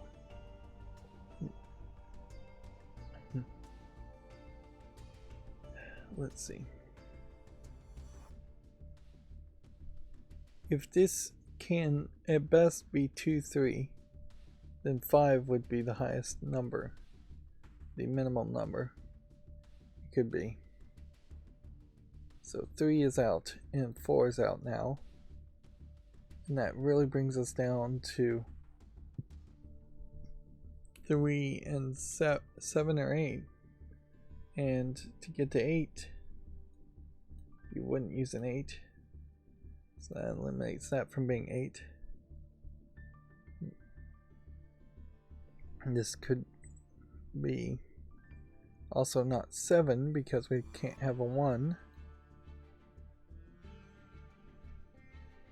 Let's see. If this can at best be 2, 3, then 5 would be the highest number, the minimum number it could be. So 3 is out and 4 is out now, and that really brings us down to 3 and 7 or 8. And to get to 8, you wouldn't use an 8. So that eliminates that from being 8. And this could be also not 7 because we can't have a 1.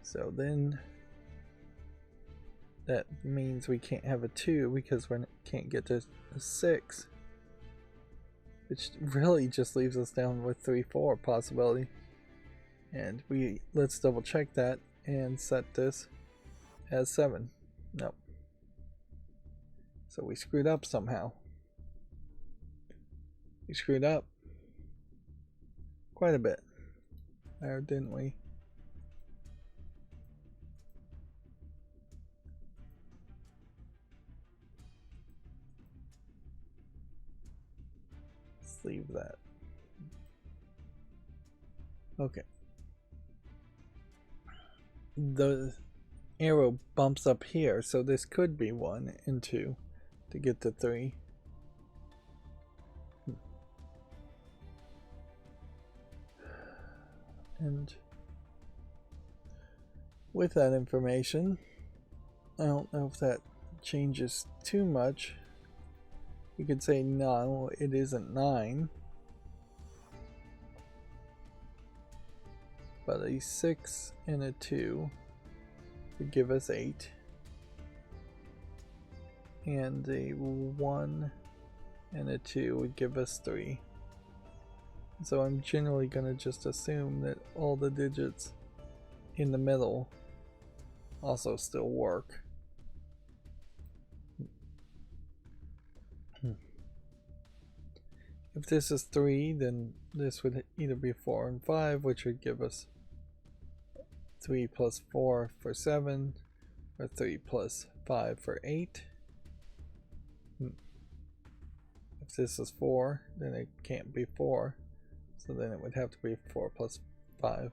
So then that means we can't have a 2 because we can't get to a 6. Which really just leaves us down with 3, 4 possibility. And let's double check that and set this as 7. Nope. So we screwed up somehow. We screwed up quite a bit there, didn't we? Let's leave that. Okay. The arrow bumps up here, so this could be 1 and 2 to get to 3. And with that information, I don't know if that changes too much. You could say no, it isn't 9. But a 6 and a 2 would give us 8. And a 1 and a 2 would give us 3. So I'm generally going to just assume that all the digits in the middle also still work. If this is 3, then this would either be 4 and 5, which would give us 3 plus 4 for 7, or 3 plus 5 for 8. If this is 4, then it can't be 4, so then it would have to be 4 plus 5.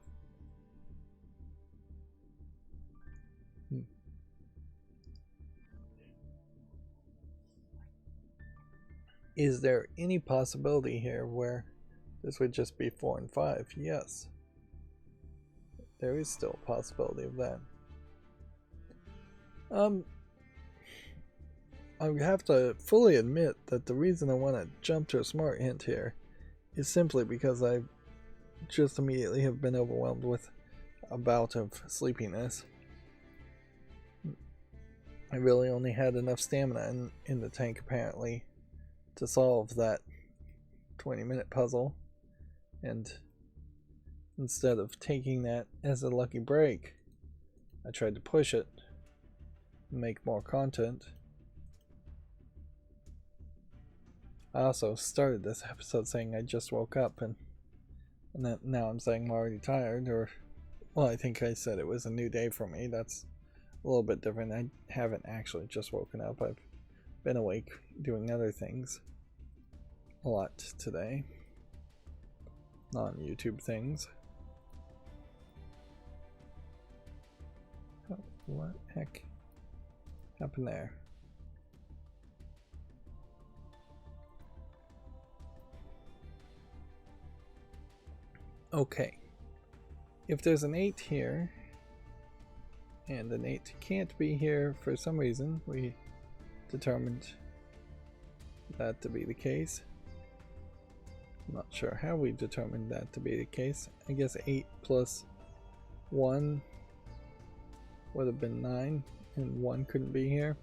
Is there any possibility here where this would just be 4 and 5? Yes. there is still a possibility of that. I have to fully admit that the reason I want to jump to a smart hint here is simply because I just immediately have been overwhelmed with a bout of sleepiness. I really only had enough stamina in the tank apparently to solve that 20-minute puzzle, and instead of taking that as a lucky break, I tried to push it and make more content. I also started this episode saying I just woke up, and that now I'm saying I'm already tired, or, well, I think I said it was a new day for me. That's a little bit different. I haven't actually just woken up. I've been awake doing other things a lot today. Non-YouTube things. Oh, what the heck happened there? Okay, if there's an 8 here, and an 8 can't be here for some reason, we determined that to be the case. I'm not sure how we determined that to be the case. I guess 8 plus 1 would have been 9, and 1 couldn't be here.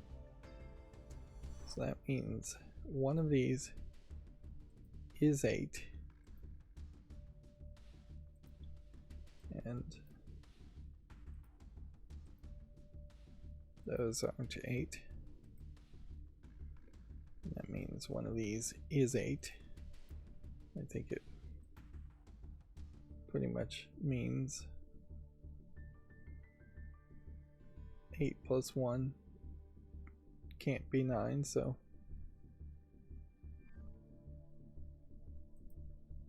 So that means one of these is 8. And those aren't 8. And that means one of these is 8. I think it pretty much means 8 plus 1 can't be 9, so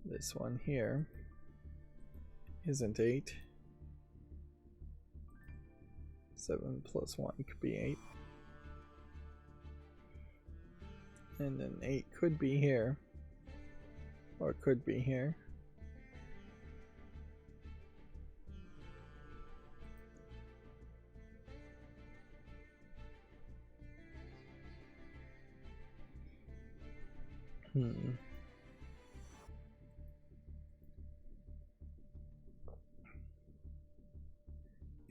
this one here isn't 8. 7 plus 1 could be 8. And then 8 could be here. Or it could be here.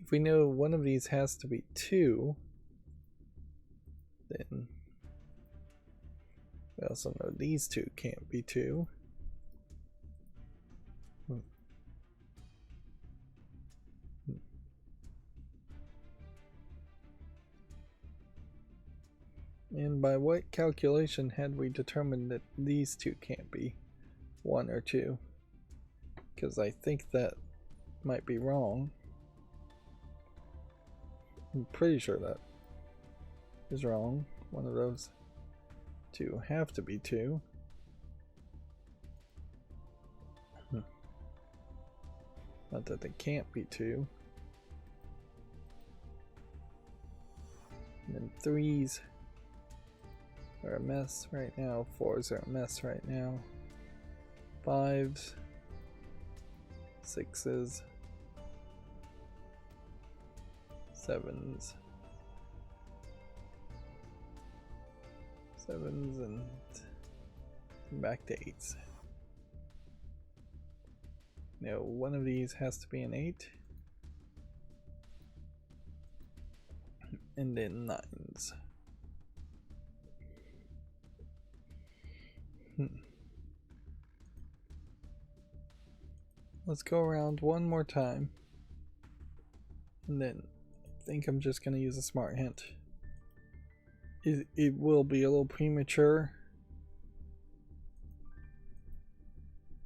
If we know one of these has to be 2, then we also know these two can't be 2. And by what calculation had we determined that these two can't be 1 or 2? Because I think that might be wrong. I'm pretty sure that is wrong. One of those two have to be 2. Not that they can't be 2. And then 3s are a mess right now. 4s are a mess right now. 5s, 6s, 7s, and back to 8s. Now one of these has to be an 8, and then 9s. Let's go around one more time, and then I think I'm just going to use a smart hint. It will be a little premature,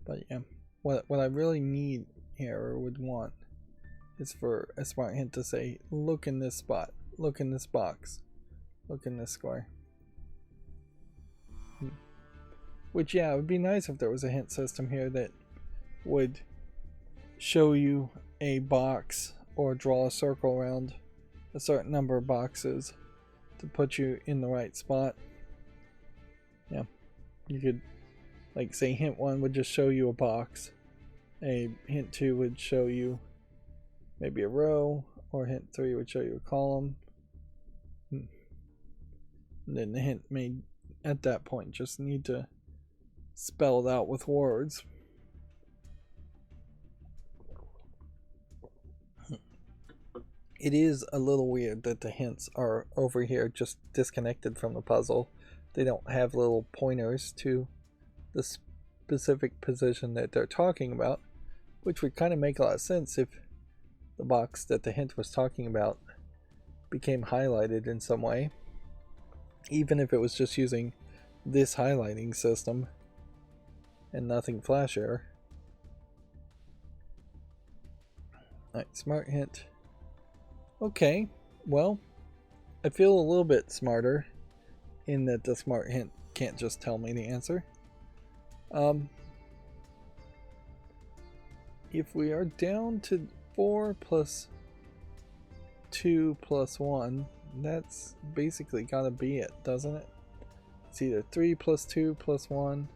but yeah, what I really need here, or would want, is for a smart hint to say, look in this spot, look in this box, look in this square. Which, yeah, it would be nice if there was a hint system here that would show you a box or draw a circle around a certain number of boxes to put you in the right spot. Yeah, you could, like, say hint 1 would just show you a box. A hint 2 would show you maybe a row, or hint 3 would show you a column. And then the hint may, at that point, just need to spell it out with words. It is a little weird that the hints are over here just disconnected from the puzzle. They don't have little pointers to the specific position that they're talking about, which would kind of make a lot of sense if the box that the hint was talking about became highlighted in some way, even if it was just using this highlighting system and nothing flashier. Alright, smart hint. Okay, well, I feel a little bit smarter in that the smart hint can't just tell me the answer. If we are down to 4 plus 2 plus 1, that's basically gotta be it, doesn't it? It's either 3 plus 2 plus 1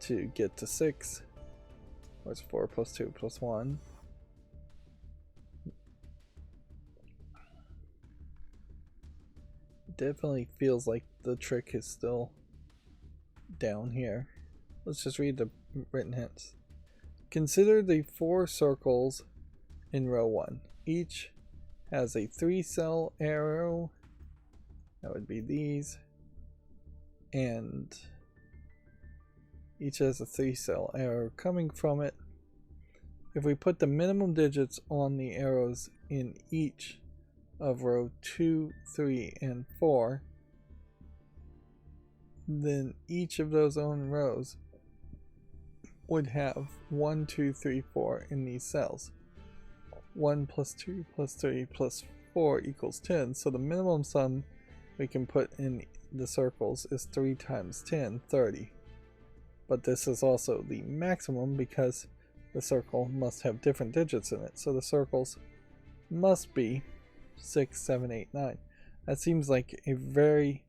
to get to 6, or it's 4 plus 2 plus 1. Definitely feels like the trick is still down here. Let's just read the written hints. Consider the 4 circles in row 1. Each has a 3-cell arrow. That would be these. And each has a 3-cell arrow coming from it. If we put the minimum digits on the arrows in each of row 2, 3, and 4, then each of those own rows would have 1, 2, 3, 4 in these cells. 1 plus 2 plus 3 plus 4 equals 10, so the minimum sum we can put in the circles is 3 times 10, 30. But this is also the maximum because the circle must have different digits in it, so the circles must be 6, 7, 8, 9. That seems like a very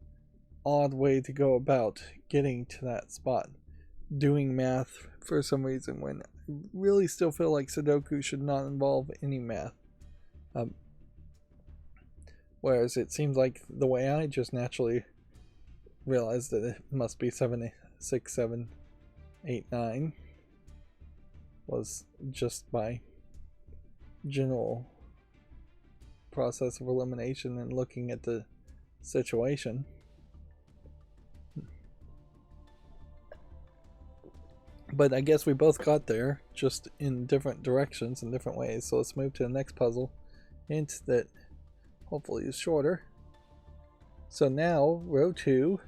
odd way to go about getting to that spot. Doing math for some reason when I really still feel like Sudoku should not involve any math. Whereas it seems like the way I just naturally realized that it must be 7, 6, 7, 8, 9 was just by general process of elimination and looking at the situation. But I guess we both got there, just in different directions and different ways. So let's move to the next puzzle. Hint that hopefully is shorter. So now, row 2,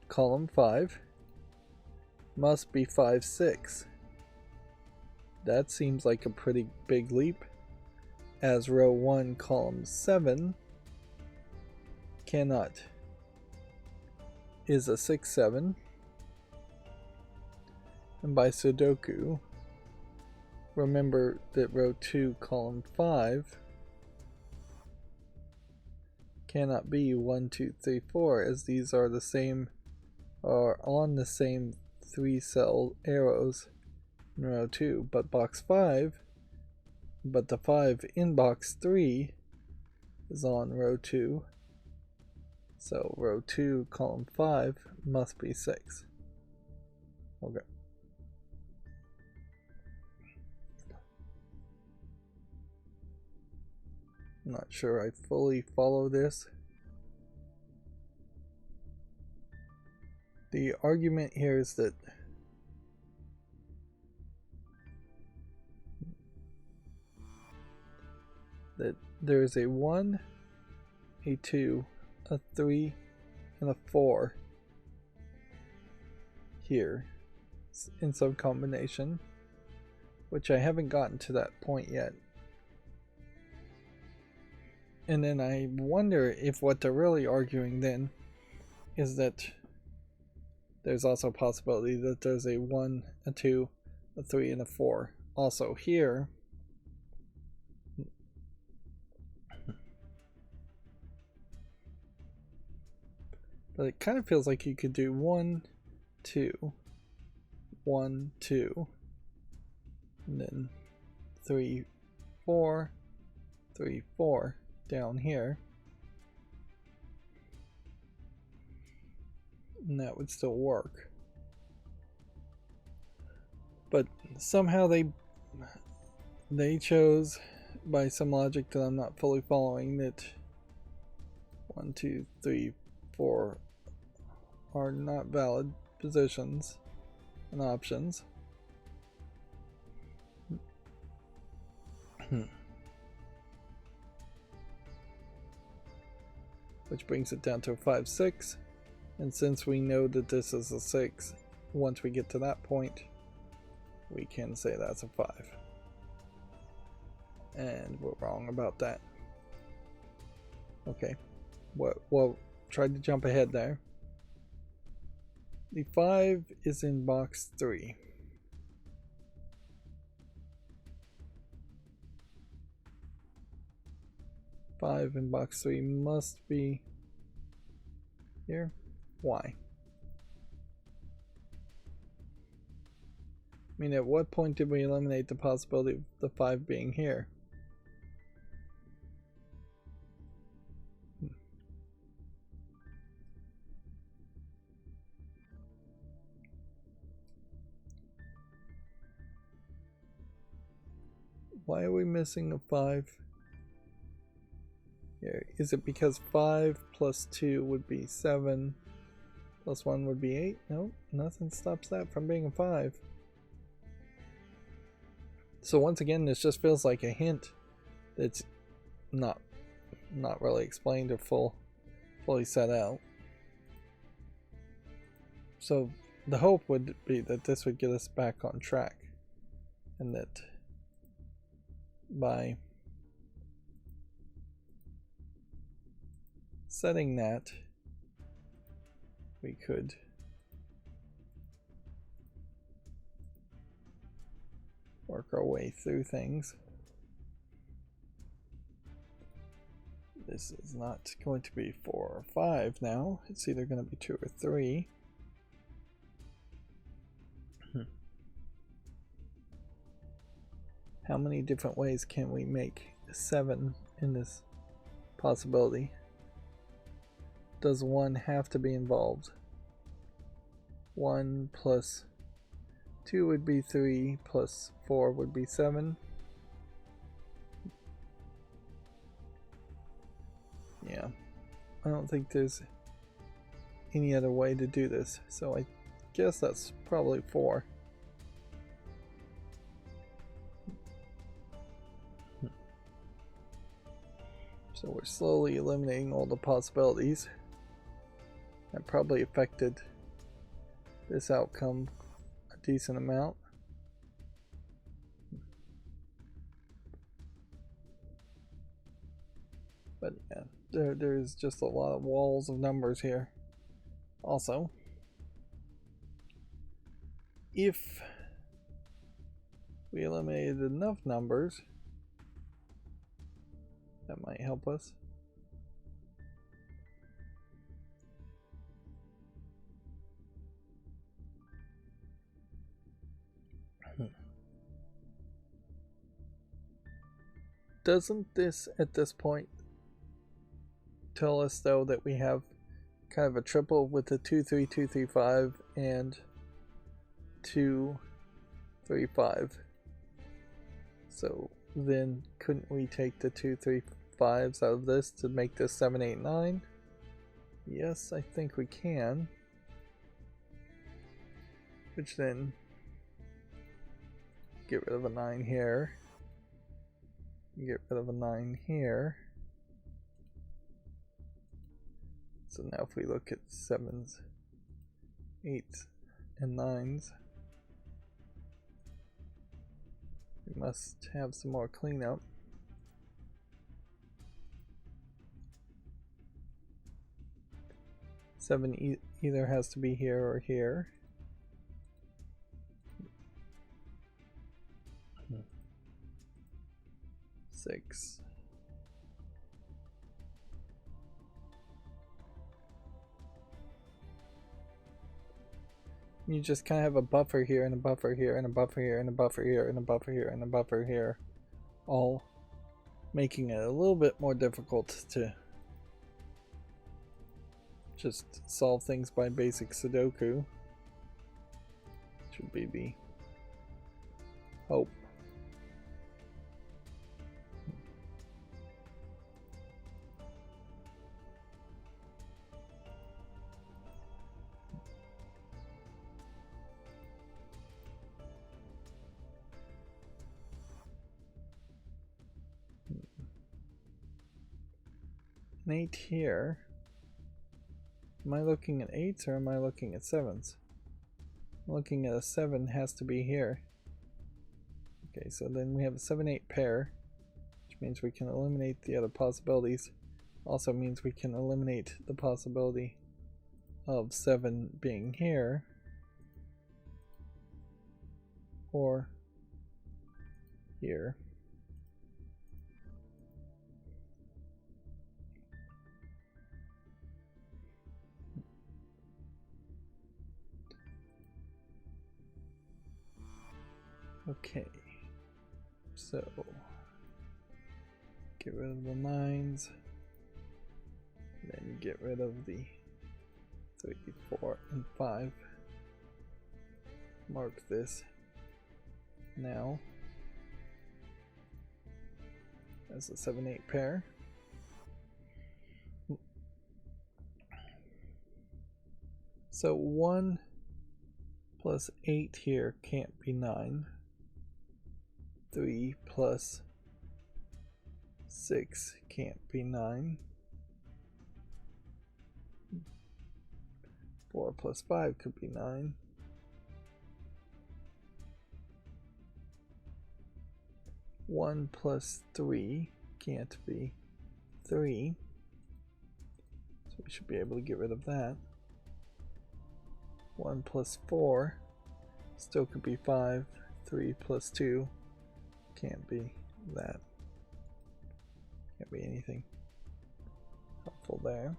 column 5, must be 5, 6. That seems like a pretty big leap, as row 1, column 7 cannot, is a 6, 7. And by Sudoku, remember that row 2, column 5 cannot be 1, 2, 3, 4, as these are the same, are on the same 3-cell arrows in row 2, but box 5, but the 5 in box 3 is on row 2, so row 2, column 5 must be 6. Okay. Not sure I fully follow this. The argument here is that there is a 1, a 2, a 3, and a 4 here in some combination, which I haven't gotten to that point yet. And then I wonder if what they're really arguing then is that there's also a possibility that there's a 1, a 2, a 3, and a 4 also here. But it kind of feels like you could do 1, 2, 1, 2, and then 3, 4, 3, 4 down here. And that would still work. But somehow they chose, by some logic that I'm not fully following, that 1, 2, 3, 4 are not valid positions and options. Which brings it down to a 5, 6. And since we know that this is a 6, once we get to that point, we can say that's a 5. And we're wrong about that. Okay. Well, tried to jump ahead there. The 5 is in box 3. Five in box 3 must be here. Why? I mean, at what point did we eliminate the possibility of the 5 being here? Why are we missing a 5 here? Is it because 5 plus 2 would be 7, plus 1 would be 8? No, nothing stops that from being a 5. So once again, this just feels like a hint that's not really explained or fully set out. So the hope would be that this would get us back on track, and that by setting that, we could work our way through things. This is not going to be 4 or 5 now. It's either going to be 2 or 3. How many different ways can we make 7 in this possibility? Does 1 have to be involved? 1 plus 2 would be 3, plus 4 would be 7. Yeah, I don't think there's any other way to do this, so I guess that's probably 4. So we're slowly eliminating all the possibilities. That probably affected this outcome a decent amount. But yeah, there's just a lot of walls of numbers here. Also, if we eliminated enough numbers, that might help us. Doesn't this, at this point, tell us though that we have kind of a triple with the 2, 3, 2, 3, 5 and 2, 3, 5? So then couldn't we take the 2, 3, 5s out of this to make this 7, 8, 9? Yes, I think we can. Which then get rid of a 9 here. Get rid of a 9 here. So now if we look at 7s, 8s, and 9s, we must have some more cleanup. Seven either has to be here or here. Six. You just kind of have a buffer here and a buffer here and a buffer here and a buffer here and a buffer here and a buffer here, all making it a little bit more difficult to just solve things by basic Sudoku. Should be the hope. An 8 here. Am I looking at 8s or am I looking at 7s? I'm looking at a 7 has to be here. Okay, so then we have a 7-8 pair, which means we can eliminate the other possibilities. Also means we can eliminate the possibility of 7 being here or here. Okay, so get rid of the 9s, then get rid of the 3, 4, and 5. Mark this now as a 7-8 pair. So 1 plus 8 here can't be 9. 3 plus 6 can't be 9. 4 plus 5 could be 9. 1 plus 3 can't be 3. So we should be able to get rid of that. 1 plus 4 still could be 5. 3 plus 2 can't be that. Can't be anything helpful there.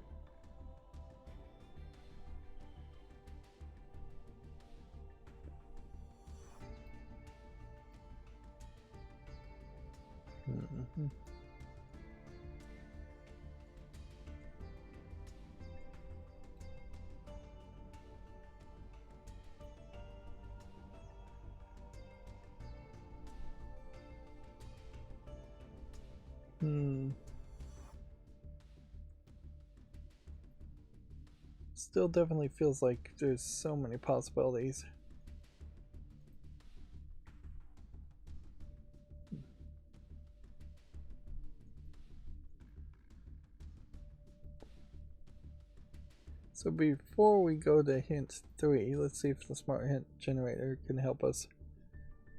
Mm-hmm. Still definitely feels like there's so many possibilities. So before we go to hint 3, let's see if the smart hint generator can help us.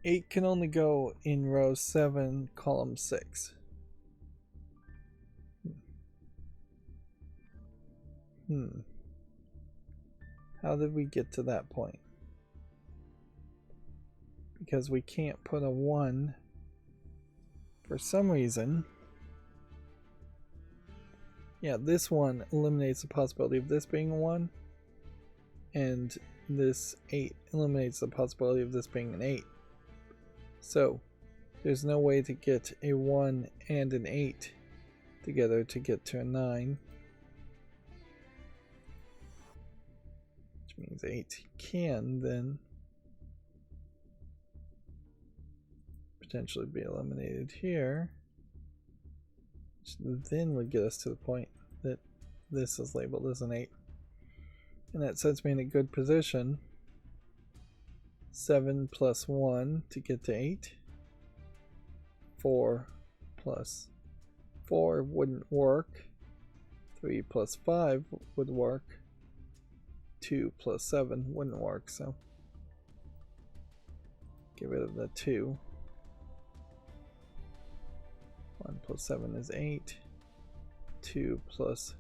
8 can only go in row 7, column 6. How did we get to that point? Because we can't put a 1 for some reason. Yeah, this one eliminates the possibility of this being a 1, and this 8 eliminates the possibility of this being an 8. So there's no way to get a 1 and an 8 together to get to a 9. Which means 8 can then potentially be eliminated here. Which then would get us to the point that this is labeled as an 8. And that sets me in a good position. 7 plus 1 to get to 8. 4 plus 4 wouldn't work. 3 plus 5 would work. 2 plus 7 wouldn't work, so get rid of the 2. 1 plus 7 is 8. 2 plus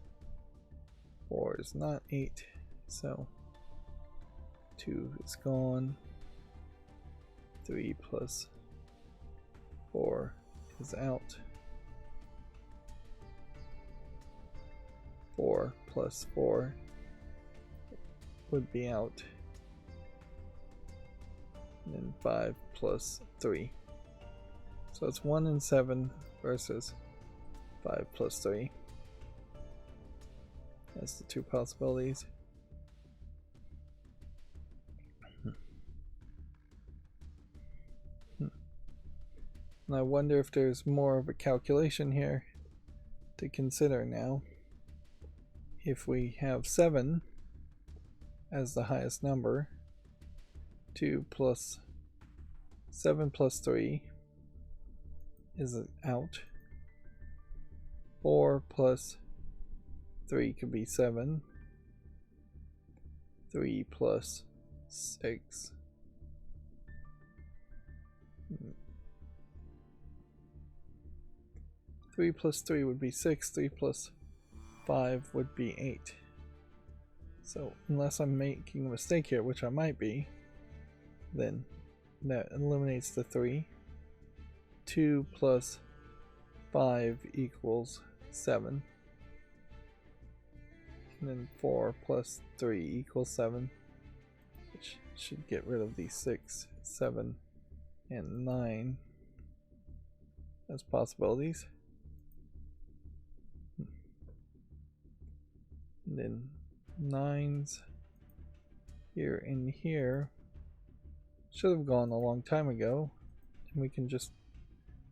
4 is not 8, so 2 is gone. 3 plus 4 is out. 4 plus 4 would be out. And then 5 plus 3. So So it's 1 and 7 versus 5 plus 3. That's the two possibilities. And I wonder if there's more of a calculation here to consider now. If we have 7 as the highest number, 2 plus 7 plus 3 is out. 4 plus 3 could be 7. 3 plus 6. 3 plus 3 would be 6. 3 plus 5 would be 8. So unless I'm making a mistake here, which I might be, then that eliminates the 3. 2 plus 5 equals 7. And then 4 plus 3 equals 7. Which should get rid of these 6, 7, and 9 as possibilities. And then 9s here and here should have gone a long time ago. And we can just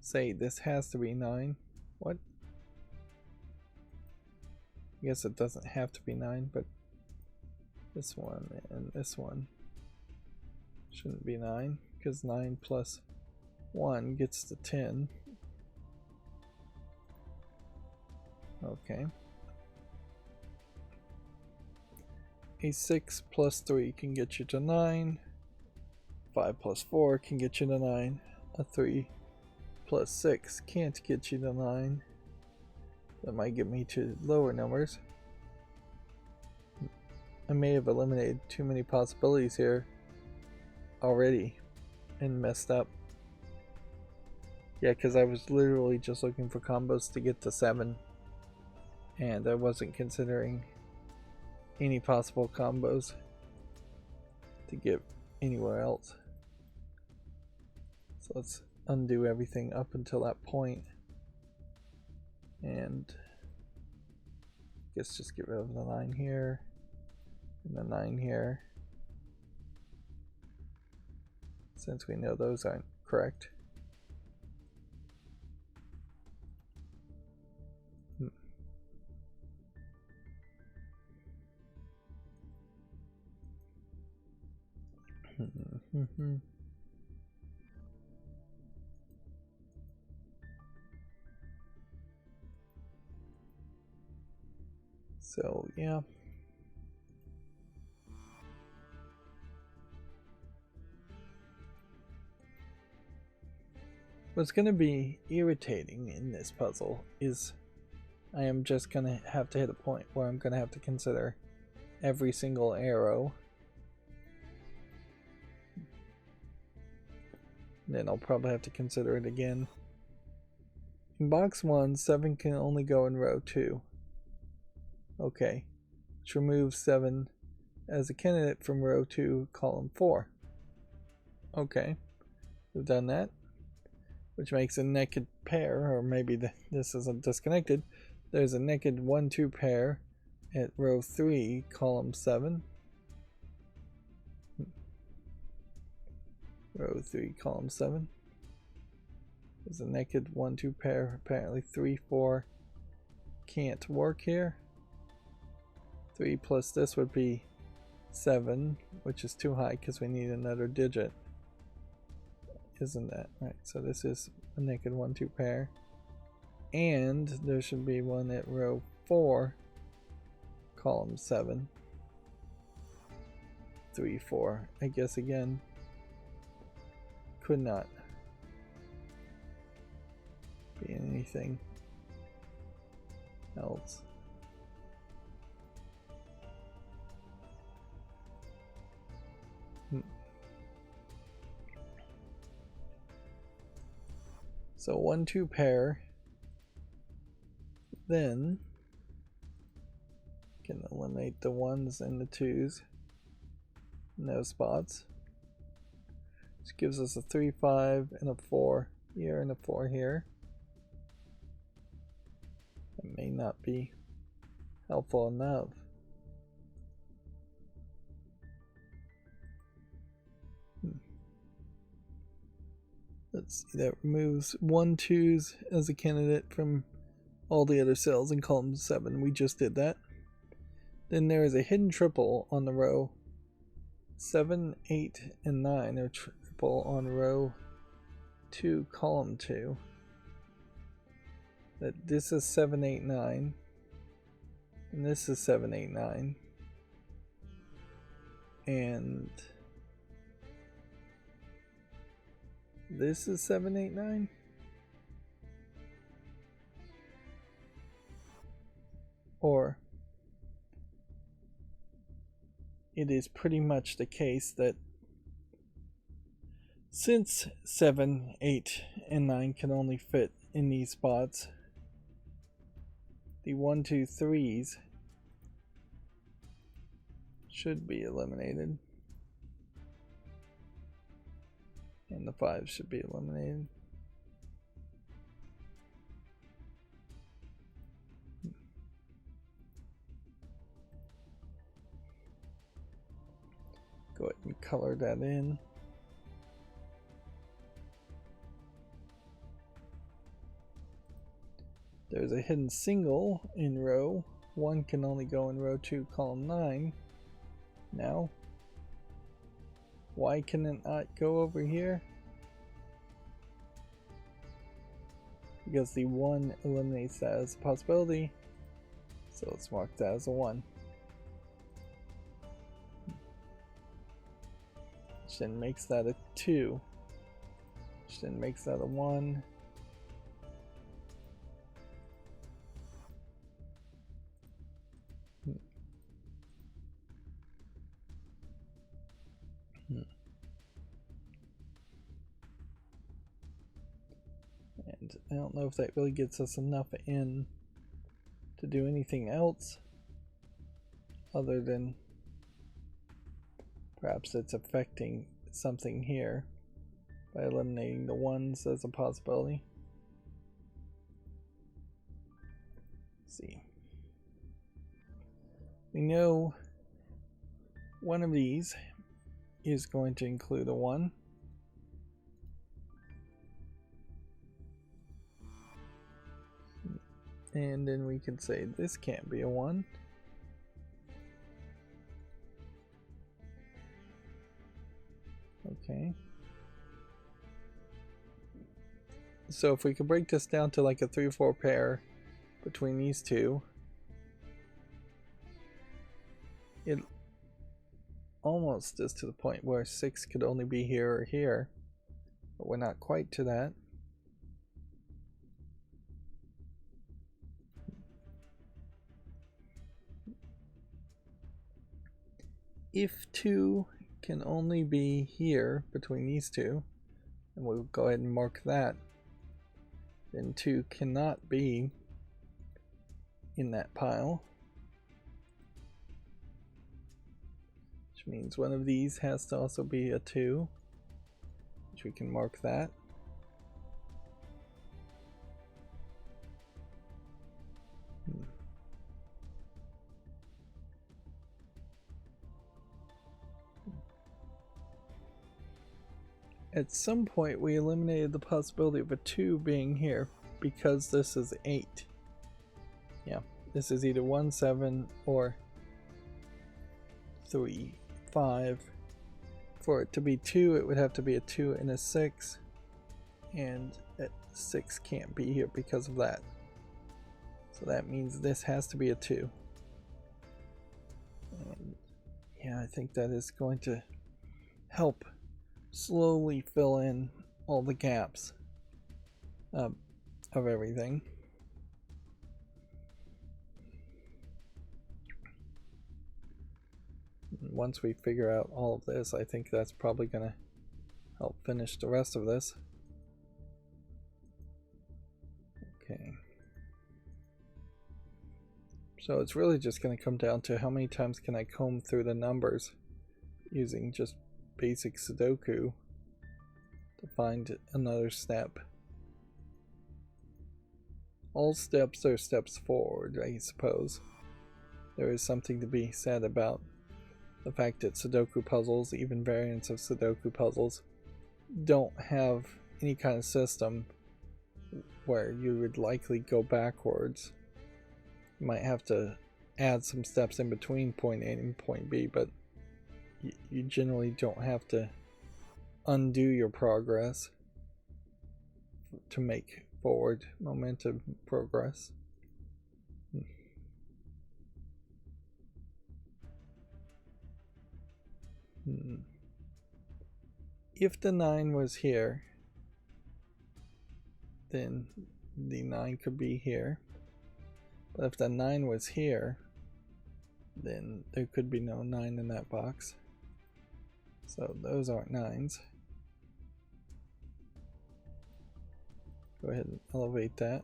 say this has to be 9. What? I guess it doesn't have to be 9, but this one and this one shouldn't be 9, because 9 plus 1 gets to 10. Okay. A 6 plus 3 can get you to 9. 5 plus 4 can get you to 9. A 3 plus 6 can't get you to 9. That might get me to lower numbers. I may have eliminated too many possibilities here already and messed up. Yeah, because I was literally just looking for combos to get to 7. And I wasn't considering any possible combos to get anywhere else. So let's undo everything up until that point, and I guess just get rid of the 9 here and the 9 here, since we know those aren't correct. So yeah, what's going to be irritating in this puzzle is I am just going to have to hit a point where I'm going to have to consider every single arrow. Then I'll probably have to consider it again. In box 1, 7 can only go in row 2. Okay, which removes 7 as a candidate from row 2, column 4. Okay, we've done that, which makes a naked pair, or maybe this isn't disconnected. There's a naked 1-2 pair at row 3, column 7. Row 3, column 7. There's a naked 1-2 pair. Apparently 3, 4 can't work here. 3 plus this would be 7, which is too high because we need another digit. Isn't that right? So this is a naked 1-2 pair. And there should be one at row 4, column 7. 3, 4. I guess again, could not be anything else. So 1-2 pair, then can eliminate the 1s and the 2s, no spots, which gives us a 3, 5 and a 4 here and a 4 here. It may not be helpful enough. Let's see, that removes 1 2s as a candidate from all the other cells in column 7. We just did that. Then there is a hidden triple on the row 7, 8, and 9, or triple on row 2, column 2. That this is 7, 8, 9, and this is 7, 8, 9, and this is 7, 8, 9. Or it is pretty much the case that since 7, 8, and 9 can only fit in these spots, the 1, 2, 3s should be eliminated. And the 5s should be eliminated. Go ahead and color that in. There's a hidden single in row 1, can only go in row 2, column 9. Now, why can it not go over here? Because the 1 eliminates that as a possibility, so let's mark that as a 1. Which then makes that a 2, which then makes that a 1. And I don't know if that really gets us enough in to do anything else other than perhaps it's affecting something here by eliminating the 1s as a possibility. Let's see. We know one of these is going to include a 1. And then we can say this can't be a 1. Okay. So if we could break this down to like a 3-4 pair between these two, it almost is to the point where 6 could only be here or here, but we're not quite to that. If 2 can only be here between these two, and we'll go ahead and mark that, then 2 cannot be in that pile, which means one of these has to also be a 2, which we can mark that. At some point we eliminated the possibility of a 2 being here because this is 8. Yeah, this is either 1, 7 or 3, 5. For it to be 2, it would have to be a 2 and a 6, and 6 can't be here because of that. So that means this has to be a 2. And yeah, I think that is going to help slowly fill in all the gaps of everything. Once we figure out all of this, I think that's probably going to help finish the rest of this. Okay. So it's really just going to come down to how many times can I comb through the numbers using just basic Sudoku to find another step all steps are steps forward, I suppose. There is something to be said about the fact that Sudoku puzzles, even variants of Sudoku puzzles, don't have any kind of system where you would likely go backwards. You might have to add some steps in between point A and point B, but you generally don't have to undo your progress to make forward momentum progress. If the 9 was here, then the 9 could be here. But if the 9 was here, then there could be no 9 in that box. So those aren't 9s. Go ahead and elevate that.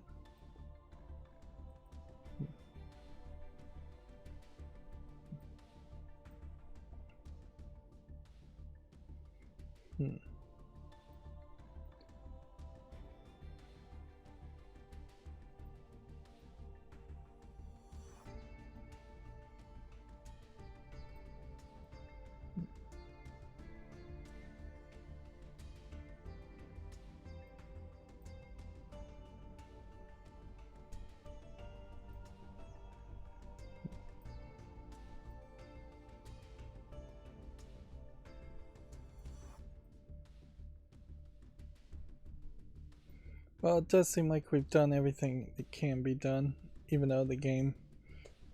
Well, it does seem like we've done everything that can be done, even though the game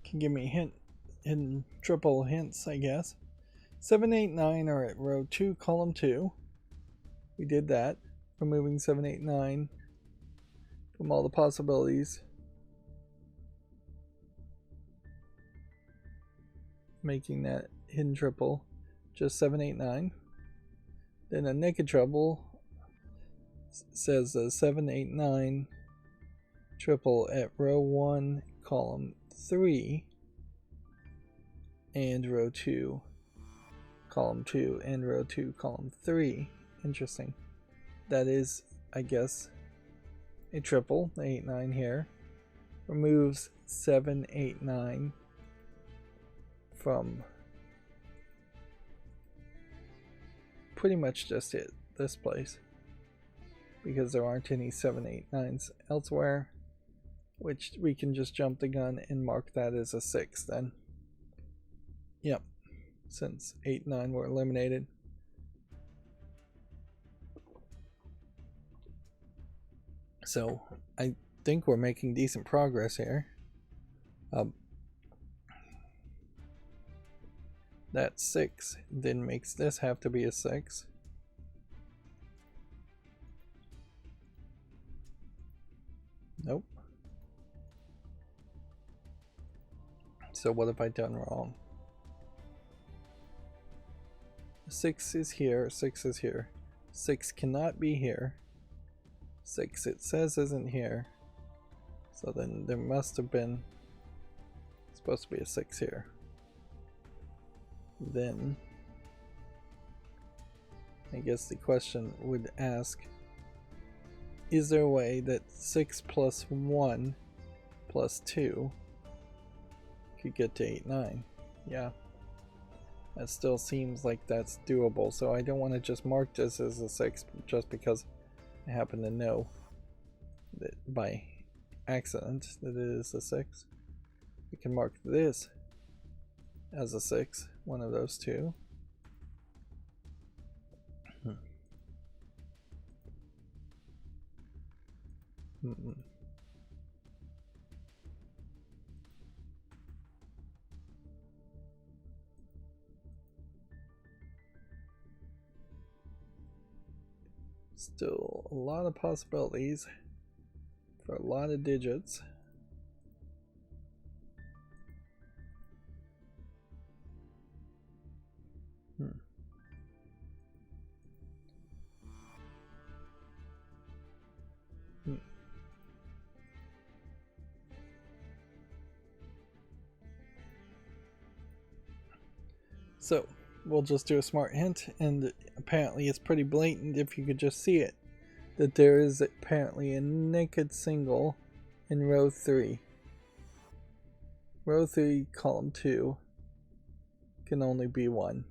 can give me hidden triple hints, I guess. 7, 8, 9 are at row 2, column 2. We did that, removing 7, 8, 9 from all the possibilities. Making that hidden triple just 7, 8, 9. Then a naked treble says 7, 8, 9 triple at row 1, column 3, and row 2, column 2, and row 2, column 3. Interesting. That is, I guess, a triple. The 8, 9 here removes 7, 8, 9 from pretty much just this place, because there aren't any 7, 8, 9s elsewhere, which we can just jump the gun and mark that as a 6 then. Yep, since 8, 9 were eliminated. So I think we're making decent progress here. That 6 then makes this have to be a 6. Nope. So what have I done wrong? 6 is here, 6 is here. 6 cannot be here. 6 it says isn't here. So then there must have been supposed to be a 6 here. Then I guess the question would ask, is there a way that 6 plus 1 plus 2 could get to 8, 9? Yeah. That still seems like that's doable, so I don't want to just mark this as a 6 just because I happen to know that by accident that it is a 6. We can mark this as a 6, one of those two. Still a lot of possibilities for a lot of digits. So we'll just do a smart hint, and apparently it's pretty blatant if you could just see it, that there is apparently a naked single in row 3. Row 3, column 2 can only be 1.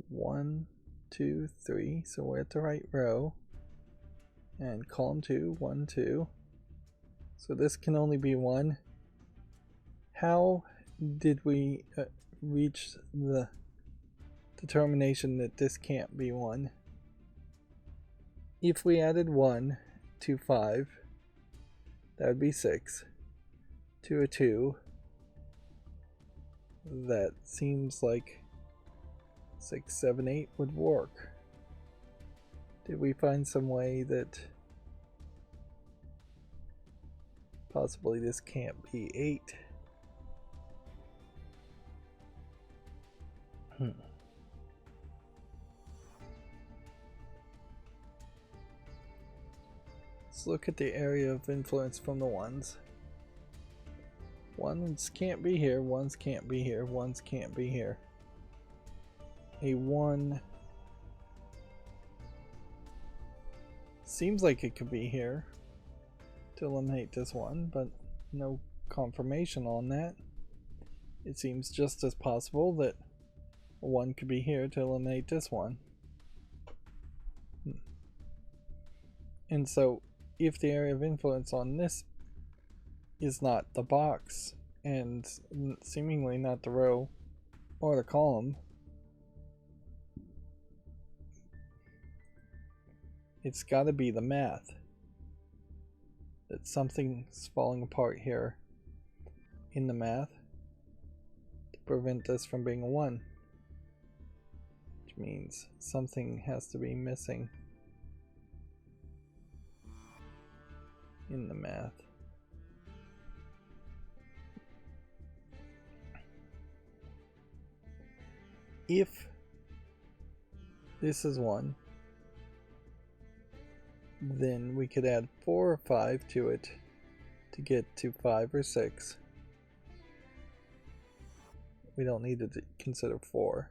1, 2, 3. So we're at the right row. And column 2, 1, 2. So this can only be 1. How did we reach the determination that this can't be 1? If we added 1 to 5, that would be 6. To a 2, that seems like 6, 7, 8 would work. Did we find some way that possibly this can't be 8? Let's look at the area of influence from the ones. Ones can't be here, ones can't be here, ones can't be here. A 1 seems like it could be here to eliminate this one, but no confirmation on that. It seems just as possible that a 1 could be here to eliminate this one. And so if the area of influence on this is not the box and seemingly not the row or the column, it's got to be the math. That something's falling apart here in the math to prevent this from being a 1. Which means something has to be missing in the math. If this is 1, then we could add 4 or 5 to it to get to 5 or 6. We don't need to consider 4.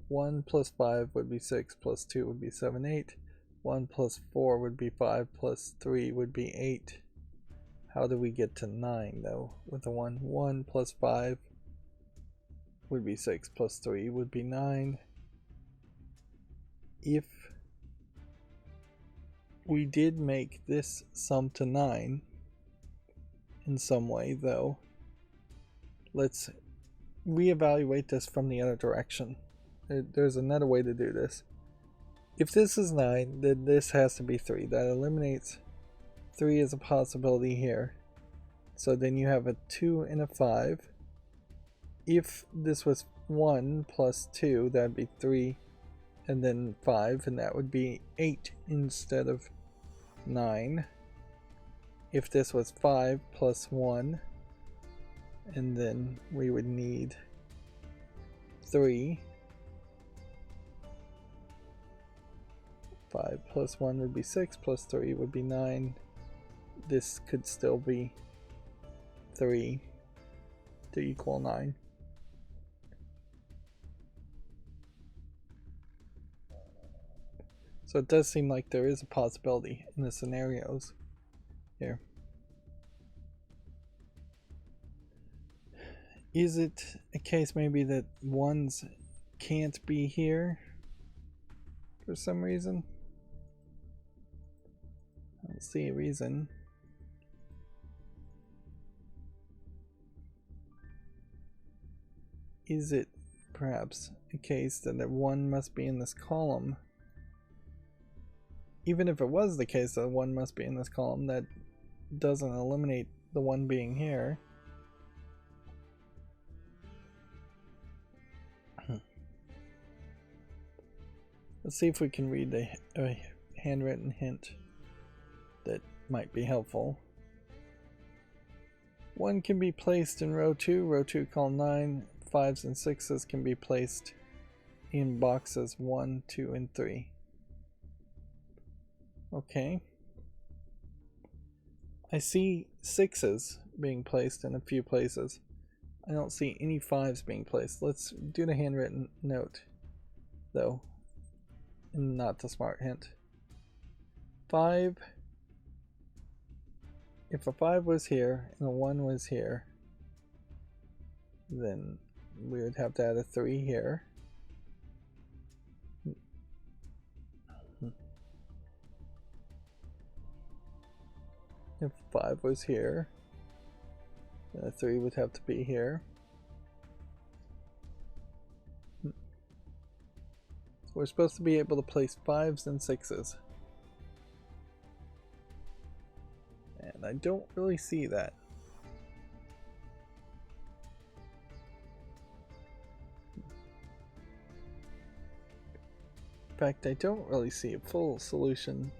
1 plus 5 would be 6, plus 2 would be 7, 8. 1 plus 4 would be 5, plus 3 would be 8. How do we get to 9 though with the 1? 1 plus 5 would be 6, plus 3 would be 9. If we did make this sum to 9 in some way though, let's reevaluate this from the other direction. There's another way to do this. If this is 9, then this has to be 3. That eliminates 3 as a possibility here. So then you have a 2 and a 5. If this was 1 plus 2, that would be 3 and then 5, and that would be 8 instead of 9. If this was 5 plus 1, and then we would need 3. 5 plus 1 would be 6, plus 3 would be 9. This could still be 3 to equal 9. So it does seem like there is a possibility in the scenarios here. Is it a case maybe that 1s can't be here for some reason? I don't see a reason. Is it perhaps a case that the 1 must be in this column? Even if it was the case that 1 must be in this column, that doesn't eliminate the 1 being here. Let's see if we can read a handwritten hint that might be helpful. 1 can be placed in row 2, column 9. 5s and 6s can be placed in boxes 1, 2, and 3. Okay. I see 6s being placed in a few places. I don't see any 5s being placed. Let's do the handwritten note, though, not the smart hint. 5 if a 5 was here and a 1 was here, then we would have to add a 3 here. If 5 was here, then a 3 would have to be here. We're supposed to be able to place 5s and 6s. And I don't really see that. In fact, I don't really see a full solution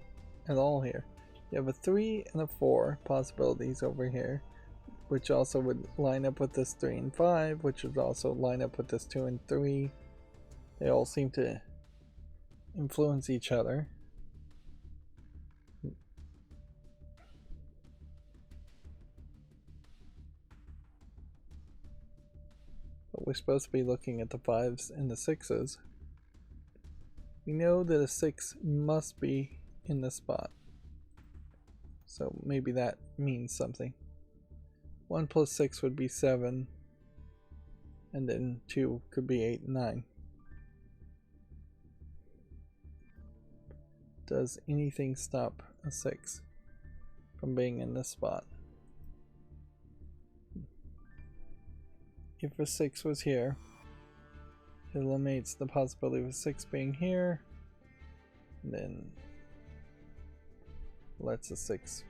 at all here. You have a 3 and a 4 possibilities over here, which also would line up with this 3 and 5, which would also line up with this 2 and 3. They all seem to influence each other. But we're supposed to be looking at the 5s and the 6s. We know that a 6 must be in this spot. So maybe that means something. 1 plus 6 would be 7. And then 2 could be 8 and 9. Does anything stop a 6 from being in this spot? If a 6 was here, it eliminates the possibility of a 6 being here, and then lets a 6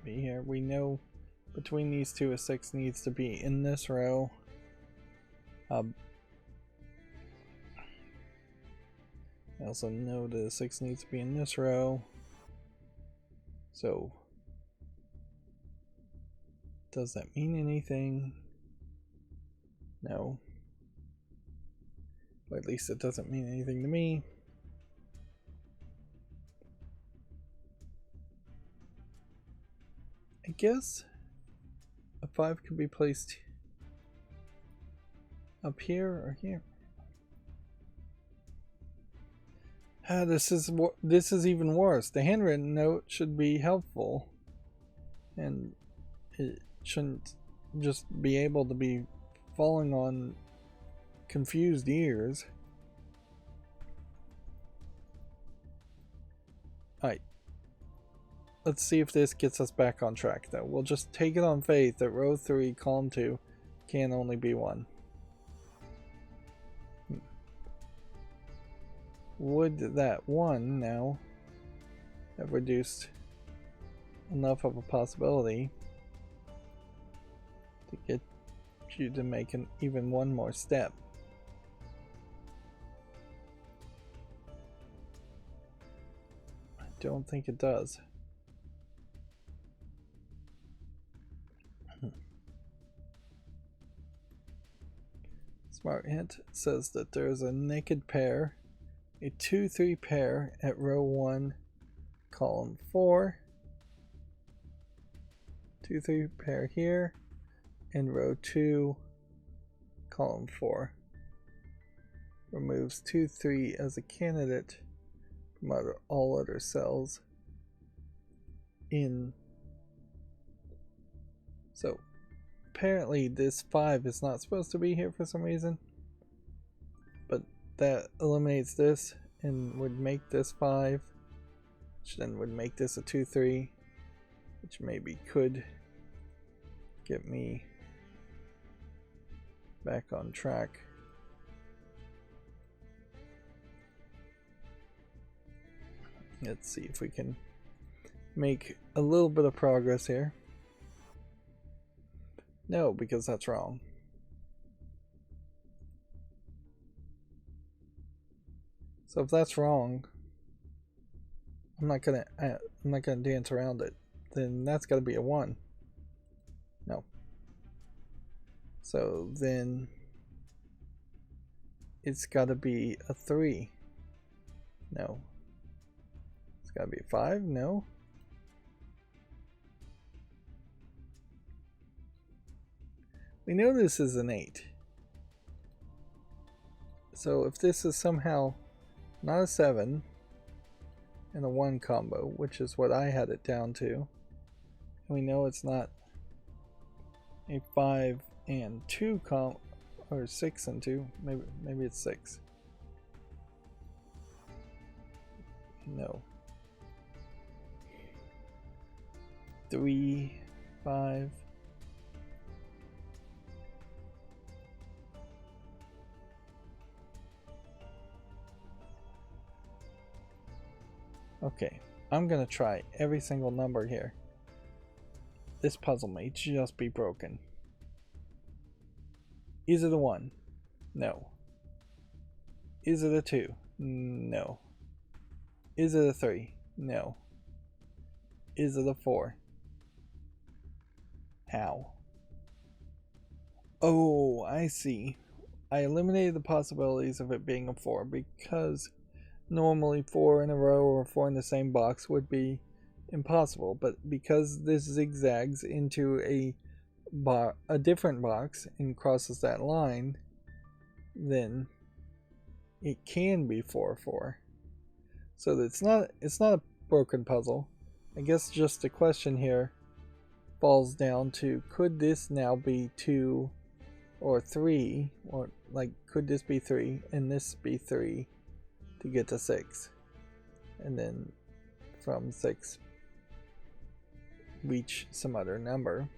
be here. We know between these two a 6 needs to be in this row. I also know that a 6 needs to be in this row. So, does that mean anything? No. Or at least it doesn't mean anything to me. I guess a 5 could be placed up here or here. This is even worse. The handwritten note should be helpful, and it shouldn't just be able to be falling on confused ears. Alright. Let's see if this gets us back on track, though. We'll just take it on faith that row 3, column 2 can only be 1. Would that 1 now have reduced enough of a possibility to get you to make even one more step? I don't think it does. Smart hint says that there is a naked pair, a 2-3 pair at row 1, column 4, 2-3 pair here, and row 2, column 4. Removes 2-3 as a candidate from all other cells in. So apparently this 5 is not supposed to be here for some reason, but that eliminates this and would make this 5, which then would make this a 2-3, which maybe could get me back on track. Let's see if we can make a little bit of progress here. No, because that's wrong. So if that's wrong, I'm not gonna dance around it. Then that's gotta be a 1. No. So then it's gotta be a 3. No. It's gotta be a 5? No. We know this is an 8. So if this is somehow not a 7 and a 1 combo, which is what I had it down to, We know it's not a 5 and 2 or 6 and 2. Maybe it's 6. No. 3, 5. Okay, I'm gonna try every single number here. This puzzle may just be broken. Is it a 1? No. Is it a 2? No. Is it a 3? No. Is it a 4? How? Oh, I see. I eliminated the possibilities of it being a 4 because normally 4 in a row or 4 in the same box would be impossible, but because this zigzags into a different box and crosses that line, then it can be 4-4. So it's not a broken puzzle. I guess just the question here falls down to, could this now be 2 or 3, or like could this be 3 and this be 3 to get to 6, and then from 6 reach some other number.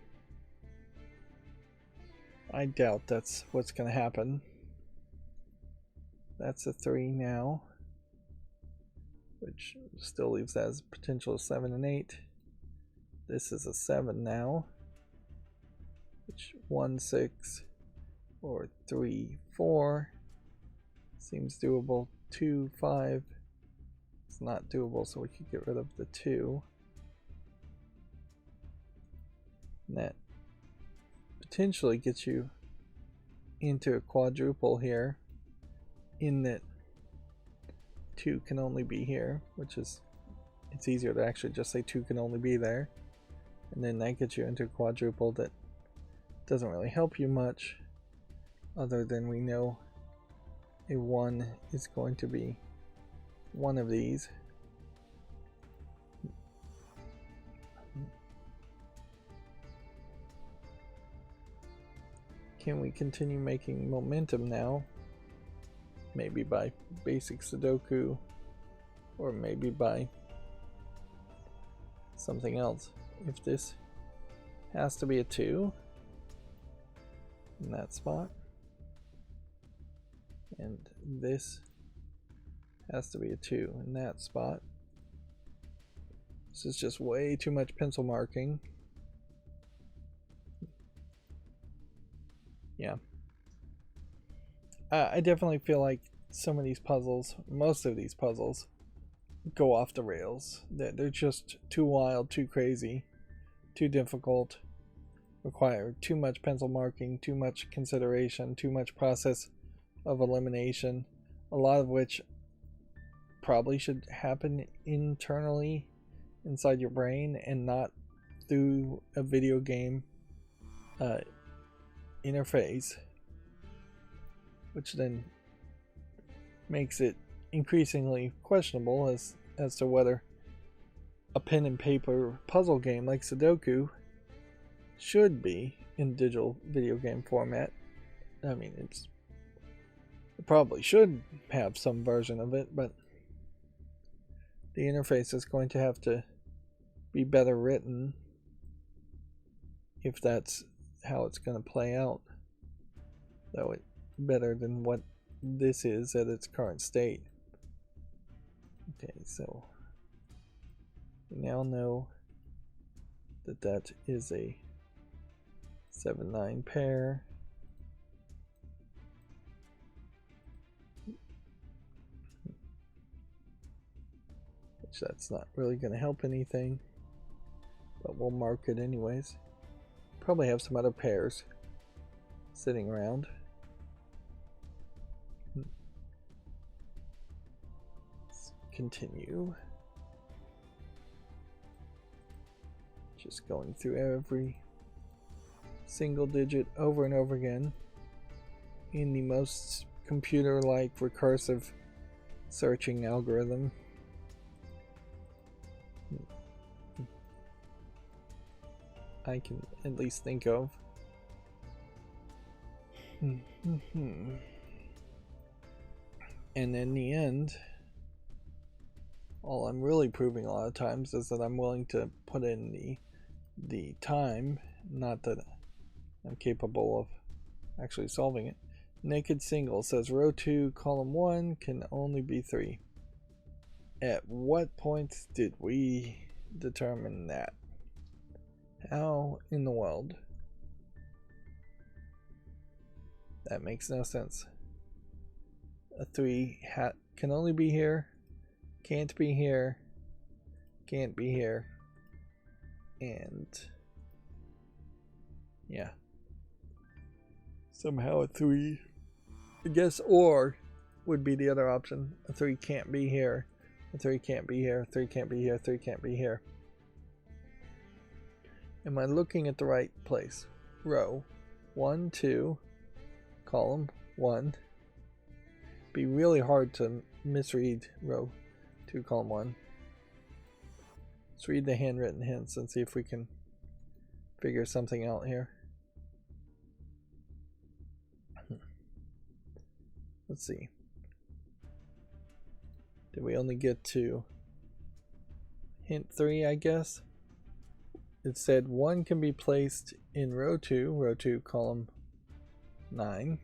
I doubt that's what's going to happen. That's a 3 now, which still leaves that as potential 7 and 8. This is a 7 now, which 1, 6, or 3, 4 seems doable. 2, 5 it's not doable, so we could get rid of the 2. And that potentially gets you into a quadruple here, in that 2 can only be here, which is, it's easier to actually just say 2 can only be there, and then that gets you into a quadruple that doesn't really help you much, other than we know a 1 is going to be one of these. Can we continue making momentum now? Maybe by basic Sudoku, or maybe by something else. If this has to be a 2 in that spot, and this has to be a 2 in that spot, this is just way too much pencil marking. Yeah. I definitely feel like some of these puzzles, most of these puzzles, go off the rails. They're just too wild, too crazy, too difficult, require too much pencil marking, too much consideration, too much process of elimination, a lot of which probably should happen internally inside your brain and not through a video game interface, which then makes it increasingly questionable as to whether a pen and paper puzzle game like Sudoku should be in digital video game format. I mean, it probably should have some version of it, but the interface is going to have to be better written if that's how it's going to play out, though it's better than what this is at its current state. Okay, so we now know that that is a 7-9 pair. Which that's not really going to help anything, but we'll mark it anyways. Probably have some other pairs sitting around. Let's continue. Just going through every single digit over and over again in the most computer-like recursive searching algorithm. I can at least think of. And in the end, all I'm really proving a lot of times is that I'm willing to put in the time, not that I'm capable of actually solving it. Naked single says row 2, column 1 can only be 3. At what point did we determine that? How in the world? That makes no sense. A 3 can only be here, can't be here, can't be here, and yeah. Somehow a 3, I guess, or would be the other option. A 3 can't be here, a 3 can't be here, 3 can't be here, 3 can't be here. Am I looking at the right place? Row 1, 2, column 1. Be really hard to misread row 2, column 1. Let's read the handwritten hints and see if we can figure something out here. Let's see. Did we only get to hint 3, I guess? It said 1 can be placed in row 2, column 9.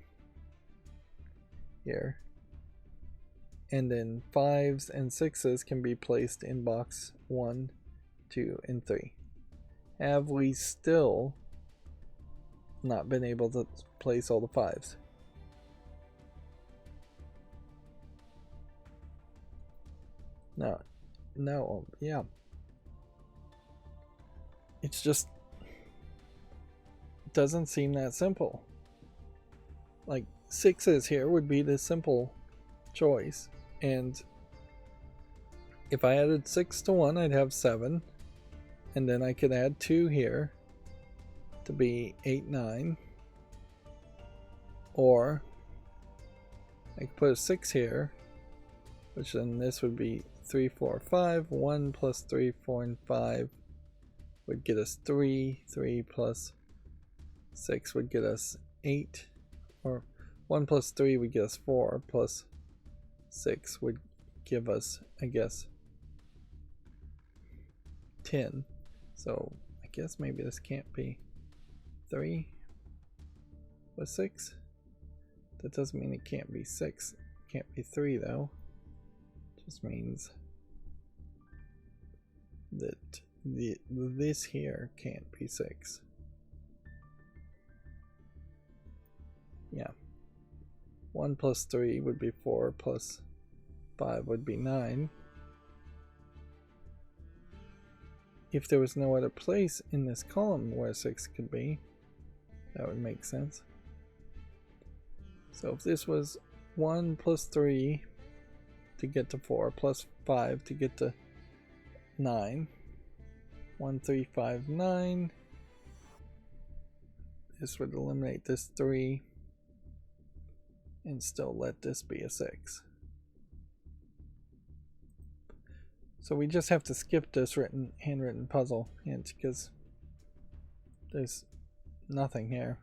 Here. And then 5s and 6s can be placed in box 1, 2, and 3. Have we still not been able to place all the 5s? No, yeah. It's just, it doesn't seem that simple. Like 6s here would be the simple choice, and if I added 6 to 1, I'd have 7, and then I could add 2 here to be 8, 9, or I could put a 6 here, which then this would be 3, 4, 5. 1 plus 3, 4, and 5 would get us 3. 3 plus 6 would get us 8. Or 1 plus 3 would get us 4. Plus 6 would give us, I guess, 10. So I guess maybe this can't be 3 with 6. That doesn't mean it can't be 6. It can't be 3 though. Just means that this here can't be 6. Yeah. 1 plus 3 would be 4, plus 5 would be 9. If there was no other place in this column where 6 could be, that would make sense. So if this was 1 plus 3 to get to 4, plus 5 to get to 9. 1, 3, 5, 9. This would eliminate this 3 and still let this be a 6. So we just have to skip this handwritten puzzle hint because there's nothing here.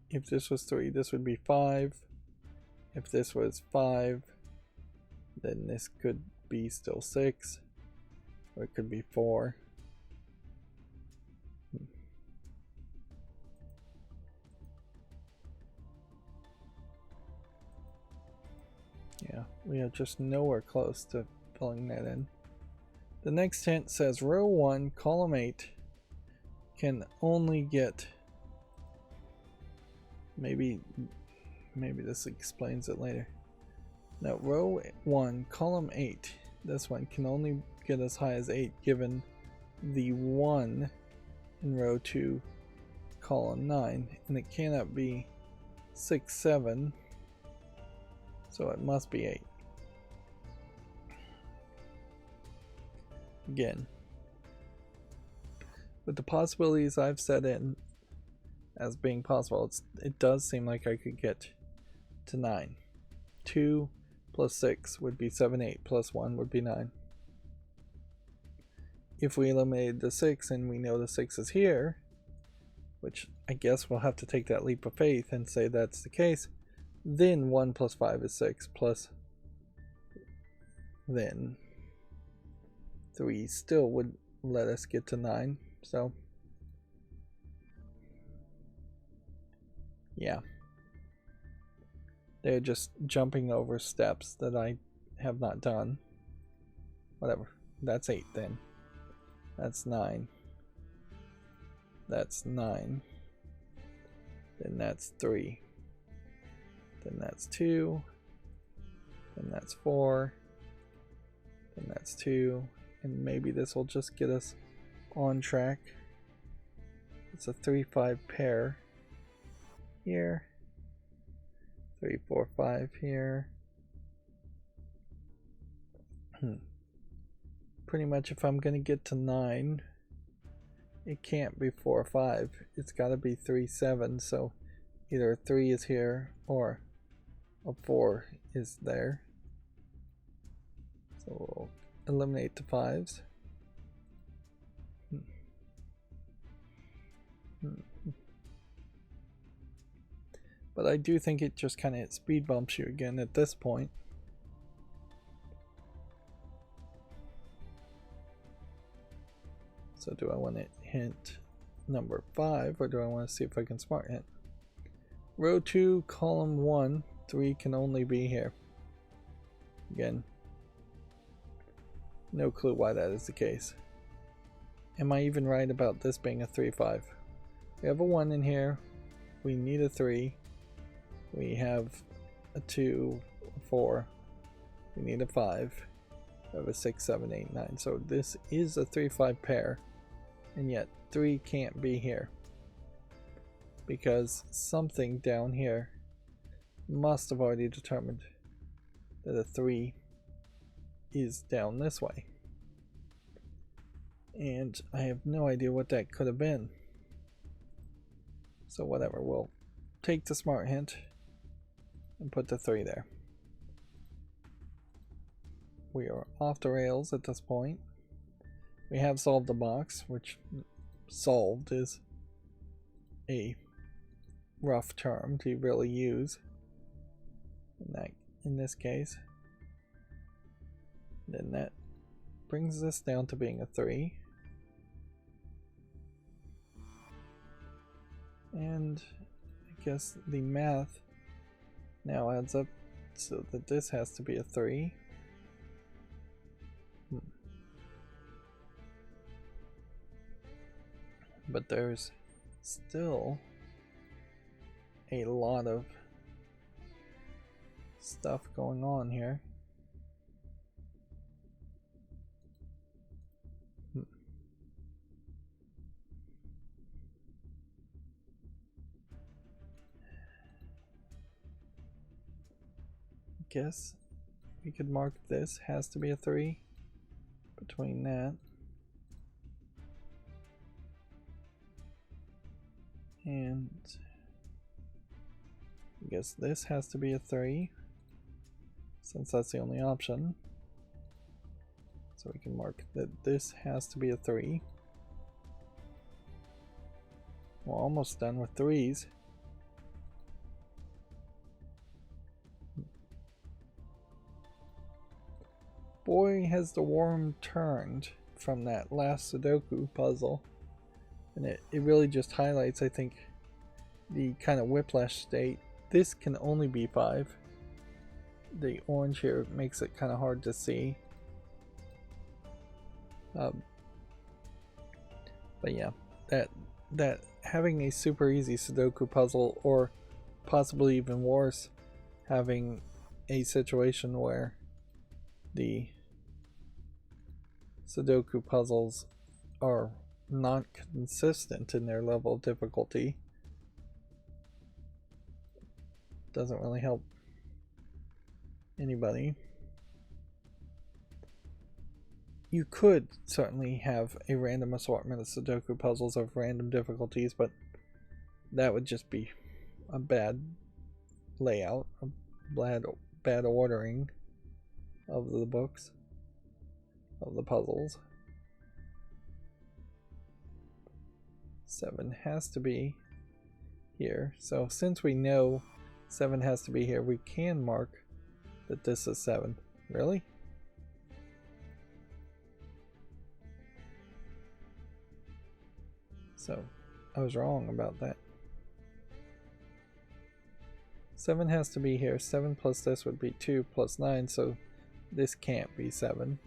If this was 3, this would be 5. If this was 5, then this could be still 6, or it could be 4. Yeah, we are just nowhere close to filling that in. The next hint says row 1, column 8 can only get, maybe this explains it later. Now row 1, column 8, this one can only get as high as 8 given the 1 in row 2, column 9, and it cannot be 6, 7, so it must be 8. Again, with the possibilities I've set in as being possible, it does seem like I could get to 9. 2 plus 6 would be 7, 8, plus 1 would be 9. if we eliminated the 6 and we know the 6 is here, which I guess we'll have to take that leap of faith and say that's the case, then 1 plus 5 is 6, plus then 3 still would let us get to 9, so yeah. They're just jumping over steps that I have not done. Whatever. That's 8 then. That's 9. That's 9. Then that's 3. Then that's 2. Then that's 4. Then that's 2. And maybe this will just get us on track. It's a 3-5 pair here. 3, 4, 5 here. Pretty much if I'm gonna get to 9, it can't be 4, 5. It's gotta be 3, 7. So either a 3 is here or a 4 is there. So we'll eliminate the 5s. But I do think it just kind of speed bumps you again at this point. So do I want to hint number 5 or do I want to see if I can smart hint? Row 2, column 1, 3 can only be here. Again, no clue why that is the case. Am I even right about this being a 3-5? We have a 1 in here. We need a 3. We have a 2, a 4. We need a 5. We have a 6, 7, 8, 9. So this is a 3-5 pair. And yet 3 can't be here. Because something down here must have already determined that a 3 is down this way. And I have no idea what that could have been. So whatever, we'll take the smart hint and put the 3 there. We are off the rails at this point. We have solved the box, which solved is a rough term to really use in this case. Then that brings this down to being a 3. And I guess the math now adds up so that this has to be a 3. But there's still a lot of stuff going on here. Guess we could mark this has to be a 3 between that and I guess this has to be a 3 since that's the only option, so we can mark that this has to be a 3. We're almost done with 3s. Boy, has the worm turned from that last Sudoku puzzle. And it really just highlights, I think, the kind of whiplash state. This can only be 5. The orange here makes it kind of hard to see. But yeah, that having a super easy Sudoku puzzle, or possibly even worse, having a situation where the Sudoku puzzles are not consistent in their level of difficulty, doesn't really help anybody. You could certainly have a random assortment of Sudoku puzzles of random difficulties, but that would just be a bad layout, a bad ordering of the books, of the puzzles. 7 has to be here. So since we know 7 has to be here, we can mark that this is 7. Really? So I was wrong about that. 7 has to be here. 7 plus this would be 2 plus 9, so this can't be 7.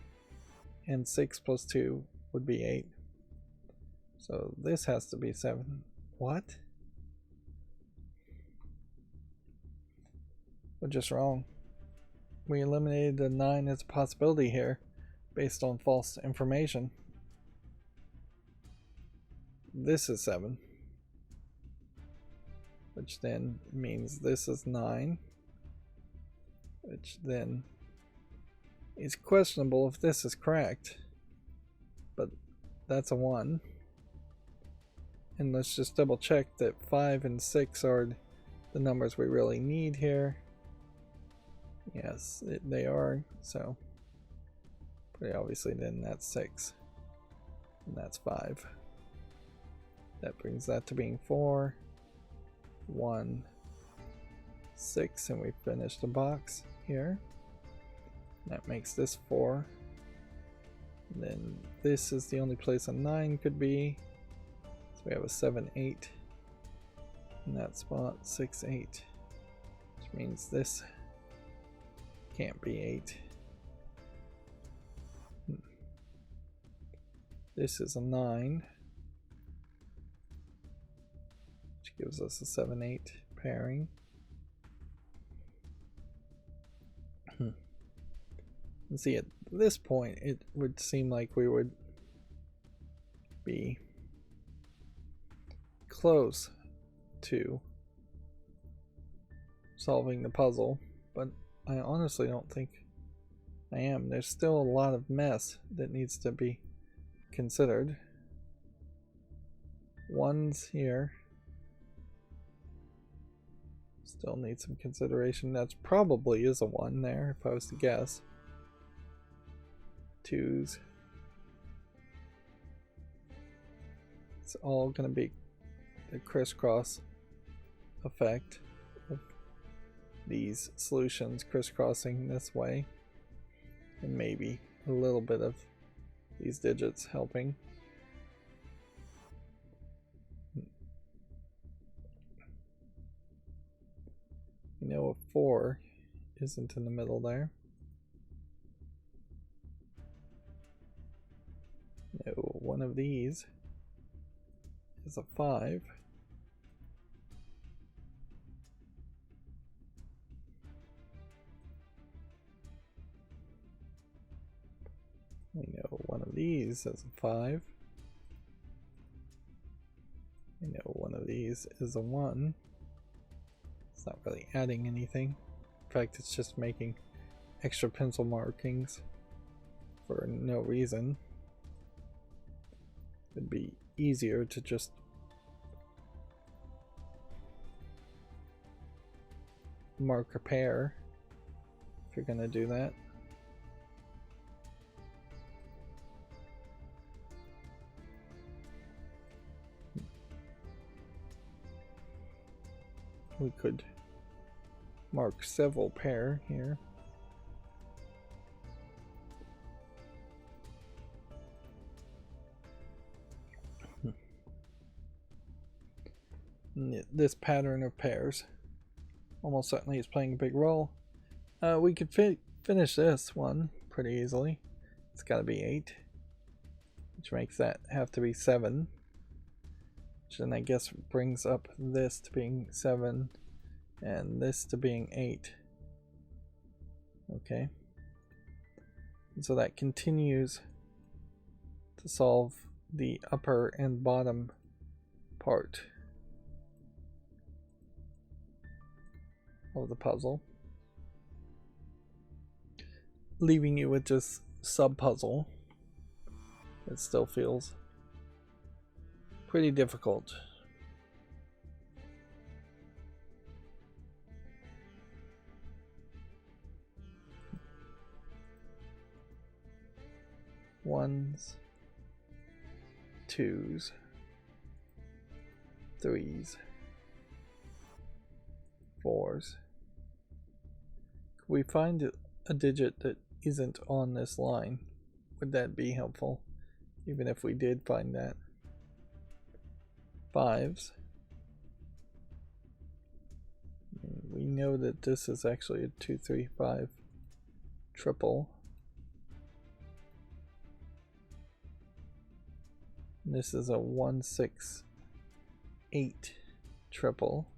And 6 plus 2 would be 8. So this has to be 7. What? We're just wrong. We eliminated the 9 as a possibility here based on false information. This is 7. Which then means this is 9. Which then is questionable if this is correct. But that's a 1. And let's just double check that 5 and 6 are the numbers we really need here. Yes, they are. So pretty obviously then that's 6. And that's 5. That brings that to being 4. 1, 6, and we finished the box here. That makes this 4. And then this is the only place a 9 could be. So we have a 7, 8 in that spot, 6, 8, which means this can't be 8. This is a 9, which gives us a 7, 8 pairing. And see, at this point, it would seem like we would be close to solving the puzzle, but I honestly don't think I am. There's still a lot of mess that needs to be considered. 1's here. Still need some consideration. That's probably is a 1 there if I was to guess. 2's. It's all going to be the crisscross effect of these solutions crisscrossing this way, and maybe a little bit of these digits helping. You know, a 4 isn't in the middle there. No, one of these is a 5. We know one of these is a 5. We know one of these is a 1. It's not really adding anything. In fact, it's just making extra pencil markings for no reason. It'd be easier to just mark a pair if you're going to do that. We could mark several pair here. This pattern of pairs almost certainly is playing a big role. We could finish this one pretty easily. It's got to be 8, which makes that have to be 7, which then I guess brings up this to being 7 and this to being 8. Okay, and so that continues to solve the upper and bottom part of the puzzle, leaving you with this sub-puzzle that still feels pretty difficult. Ones, twos, 3s, 4s. Could we find a digit that isn't on this line? Would that be helpful? Even if we did find that. 5s. We know that this is actually a 2, 3, 5 triple. And this is a 1, 6, 8 triple.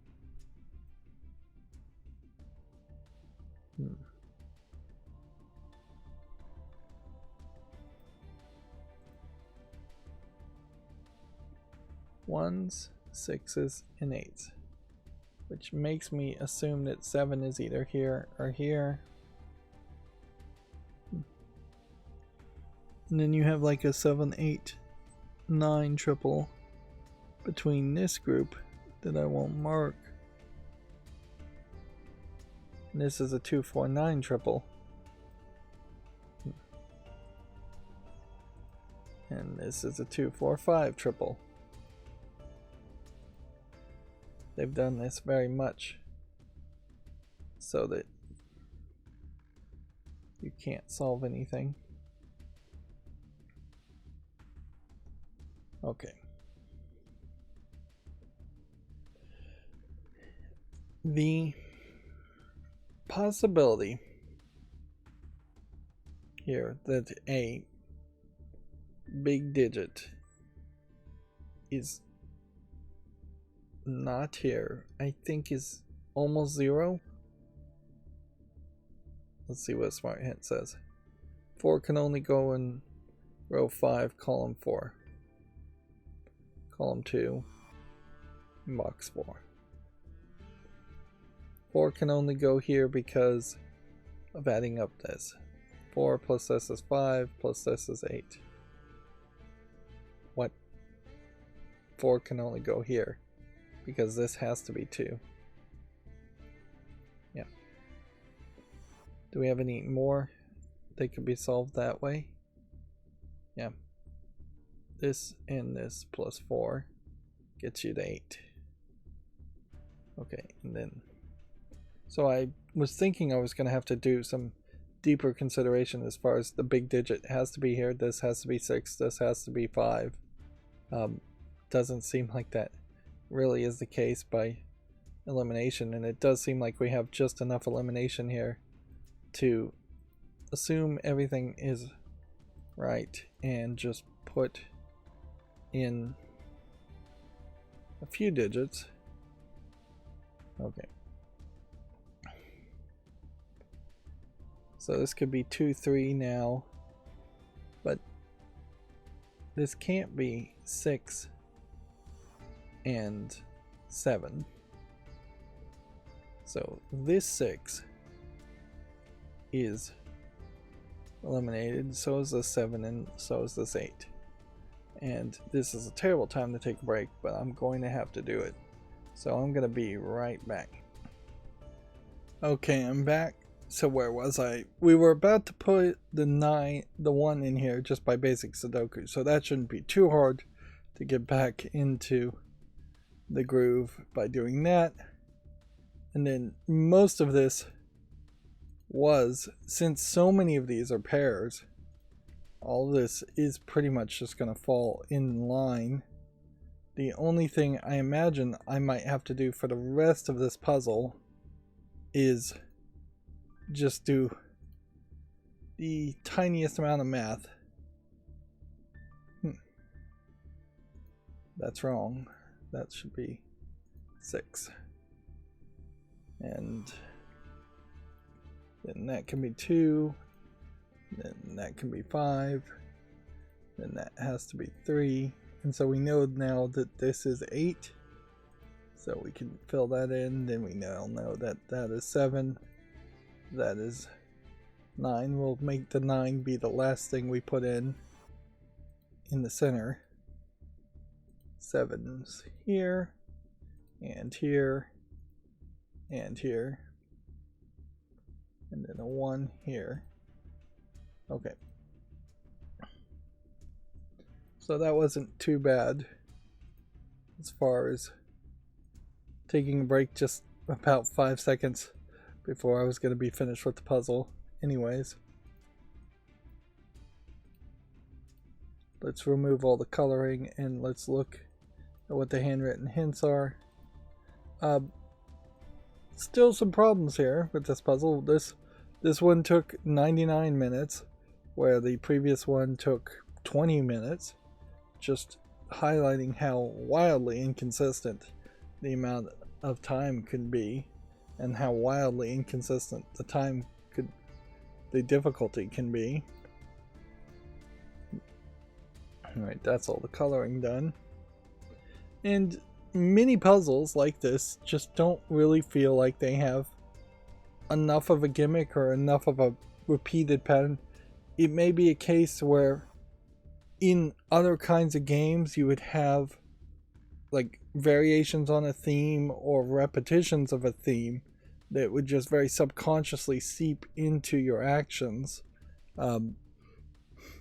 Ones, 6s, and 8s. Which makes me assume that 7 is either here or here. And then you have like a 7, 8, 9 triple between this group that I won't mark. And this is a 2, 4, 9 triple. And this is a 2, 4, 5 triple. They've done this very much so that you can't solve anything. Okay. The possibility here that a big digit is not here, I think, is almost 0. Let's see what Smart Hint says. 4 can only go in row 5, column 4. Column 2, box 4. 4 can only go here because of adding up this. 4 plus this is 5, plus this is 8. What? 4 can only go here because this has to be 2. Yeah. Do we have any more that could be solved that way? Yeah. This and this plus 4 gets you to 8. Okay, and then so I was thinking I was going to have to do some deeper consideration as far as the big digit has to be here, this has to be 6, this has to be 5. Doesn't seem like that really is the case by elimination, and it does seem like we have just enough elimination here to assume everything is right and just put in a few digits. Okay. So this could be 2, 3 now, but this can't be 6 and 7. So this 6 is eliminated, so is this 7, and so is this 8. And this is a terrible time to take a break, but I'm going to have to do it. So I'm going to be right back. Okay, I'm back. So where was I? We were about to put the 1 in here just by basic Sudoku, so that shouldn't be too hard to get back into the groove by doing that. And then most of this was, since so many of these are pairs, all of this is pretty much just going to fall in line. The only thing I imagine I might have to do for the rest of this puzzle is just do the tiniest amount of math. That's wrong. That should be 6. And then that can be 2. Then that can be 5. Then that has to be 3. And so we know now that this is 8. So we can fill that in. Then we now know that that is 7. That is 9. We'll make the 9 be the last thing we put in the center. 7's here, and here, and here, and then a 1 here. Okay. So that wasn't too bad as far as taking a break just about 5 seconds before I was going to be finished with the puzzle anyways. Let's remove all the coloring and let's look at what the handwritten hints are. Still some problems here with this puzzle. This one took 99 minutes, where the previous one took 20 minutes, just highlighting how wildly inconsistent the amount of time can be, and how wildly inconsistent the difficulty can be. Alright, that's all the coloring done. And mini puzzles like this just don't really feel like they have enough of a gimmick or enough of a repeated pattern. It may be a case where in other kinds of games you would have like variations on a theme or repetitions of a theme that would just very subconsciously seep into your actions.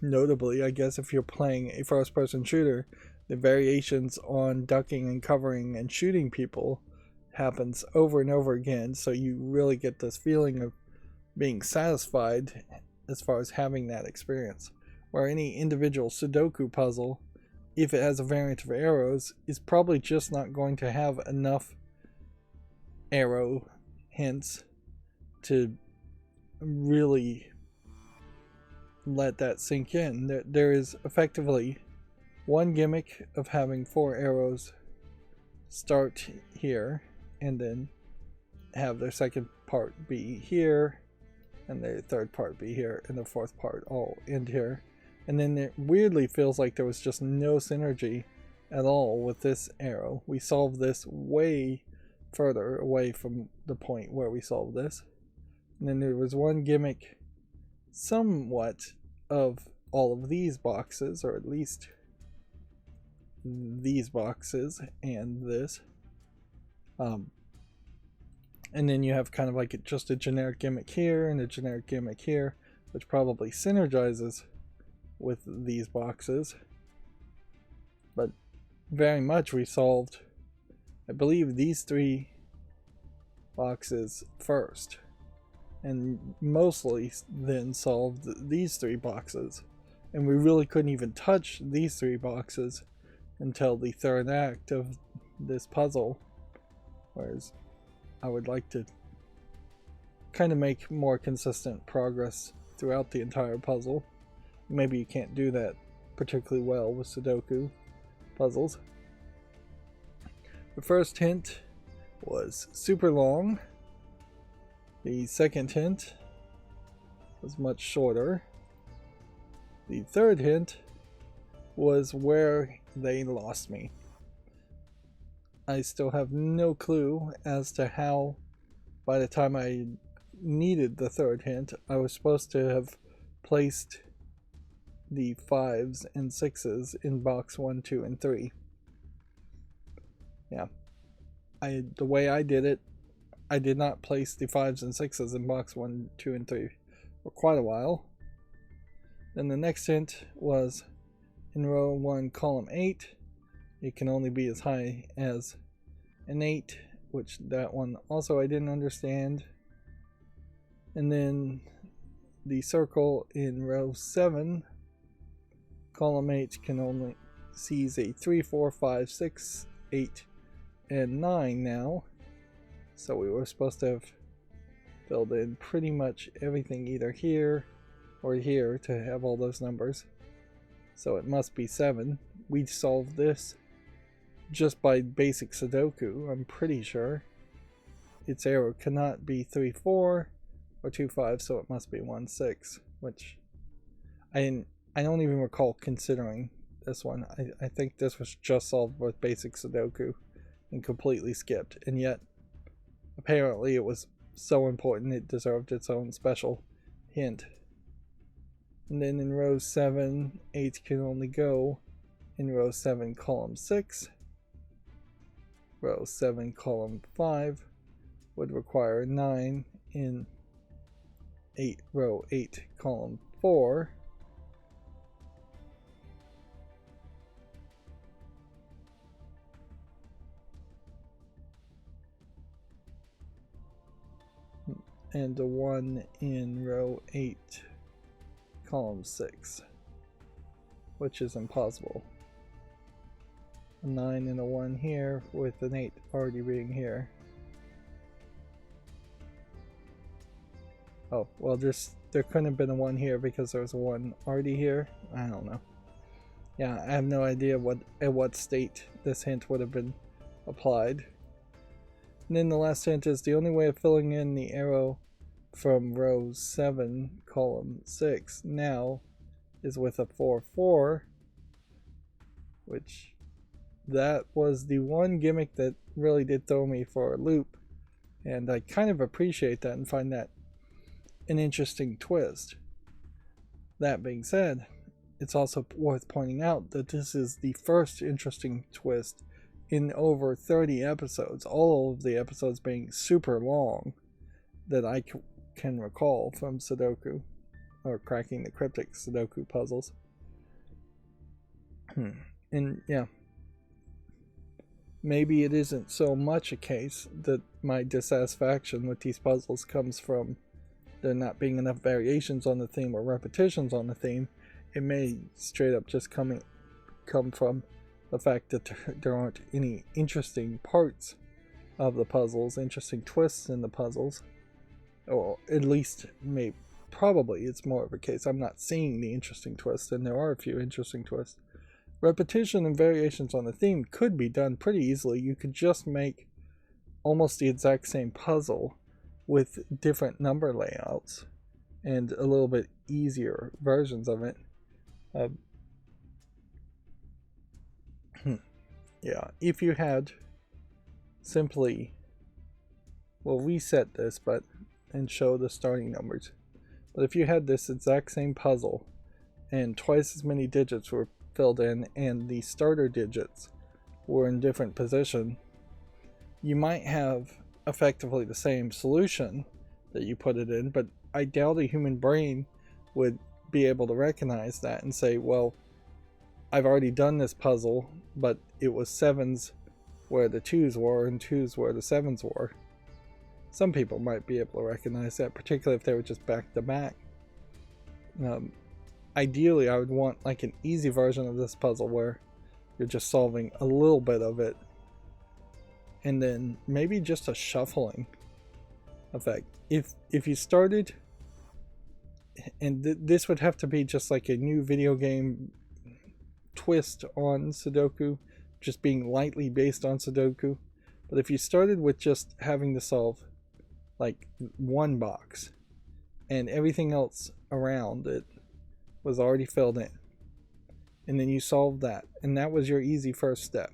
Notably, I guess if you're playing a first-person shooter, the variations on ducking and covering and shooting people happens over and over again, so you really get this feeling of being satisfied as far as having that experience. Where any individual Sudoku puzzle, if it has a variant of arrows, is probably just not going to have enough arrow hints to really let that sink in. There is effectively one gimmick of having 4 arrows start here and then have their second part be here and their third part be here and the fourth part all end here. And then it weirdly feels like there was just no synergy at all with this arrow. We solved this way further away from the point where we solved this. And then there was one gimmick somewhat of all of these boxes, or at least these boxes and this. And then you have kind of like just a generic gimmick here and a generic gimmick here, which probably synergizes with these boxes. But very much we solved, I believe, these 3 boxes first, and mostly then solved these 3 boxes, and we really couldn't even touch these 3 boxes until the 3rd act of this puzzle, whereas I would like to kind of make more consistent progress throughout the entire puzzle. Maybe you can't do that particularly well with Sudoku puzzles. The first hint was super long. The second hint was much shorter. The third hint was where they lost me. I still have no clue as to how, by the time I needed the third hint, I was supposed to have placed the 5s and 6s in box 1, 2, and 3. Yeah. The way I did it, I did not place the 5s and 6s in box 1, 2, and 3 for quite a while. Then the next hint was in row 1, column 8. It can only be as high as an 8, which that one also I didn't understand. And then the circle in row 7, column 8 can only sees a 3, 4, 5, 6, 8, and 9 now. So we were supposed to have filled in pretty much everything either here or here to have all those numbers. So it must be 7. We solved this just by basic Sudoku, I'm pretty sure. Its arrow cannot be 3, 4 or 2, 5, so it must be 1, 6, which I don't even recall considering this one. I think this was just solved with basic Sudoku and completely skipped, and yet apparently it was so important it deserved its own special hint. And then in row 7, 8 can only go in row 7, column 6. Row 7, column 5 would require 9 in row 8, column 4. and a 1 in row 8, column 6, which is impossible. A 9 and a 1 here, with an 8 already being here. Oh, well, there couldn't have been a 1 here because there was a 1 already here. I don't know. Yeah, I have no idea at what state this hint would have been applied. And then the last hint is the only way of filling in the arrow from row 7, column 6 now is with a 4-4, which that was the one gimmick that really did throw me for a loop, and I kind of appreciate that and find that an interesting twist. That being said, it's also worth pointing out that this is the first interesting twist in over 30 episodes, all of the episodes being super long, that I can recall from Sudoku, or Cracking the Cryptic Sudoku puzzles. And yeah, maybe it isn't so much a case that my dissatisfaction with these puzzles comes from there not being enough variations on the theme or repetitions on the theme. It may straight up just come from the fact that there aren't any interesting parts of the puzzles, interesting twists in the puzzles. Or at least, probably it's more of a case I'm not seeing the interesting twists, and there are a few interesting twists. Repetition and variations on the theme could be done pretty easily. You could just make almost the exact same puzzle with different number layouts and a little bit easier versions of it. Yeah, if you had simply, well, reset this and show the starting numbers. But if you had this exact same puzzle and twice as many digits were filled in and the starter digits were in different position, you might have effectively the same solution that you put it in, but I doubt a human brain would be able to recognize that and say, well, I've already done this puzzle, but it was 7s where the 2s were and 2s where the 7s were. Some people might be able to recognize that, particularly if they were just back to back. Ideally, I would want like an easy version of this puzzle where you're just solving a little bit of it, and then maybe just a shuffling effect. If you started, and this would have to be just like a new video game twist on Sudoku, just being lightly based on Sudoku. But if you started with just having to solve like one box and everything else around it was already filled in, and then you solved that, and that was your easy first step,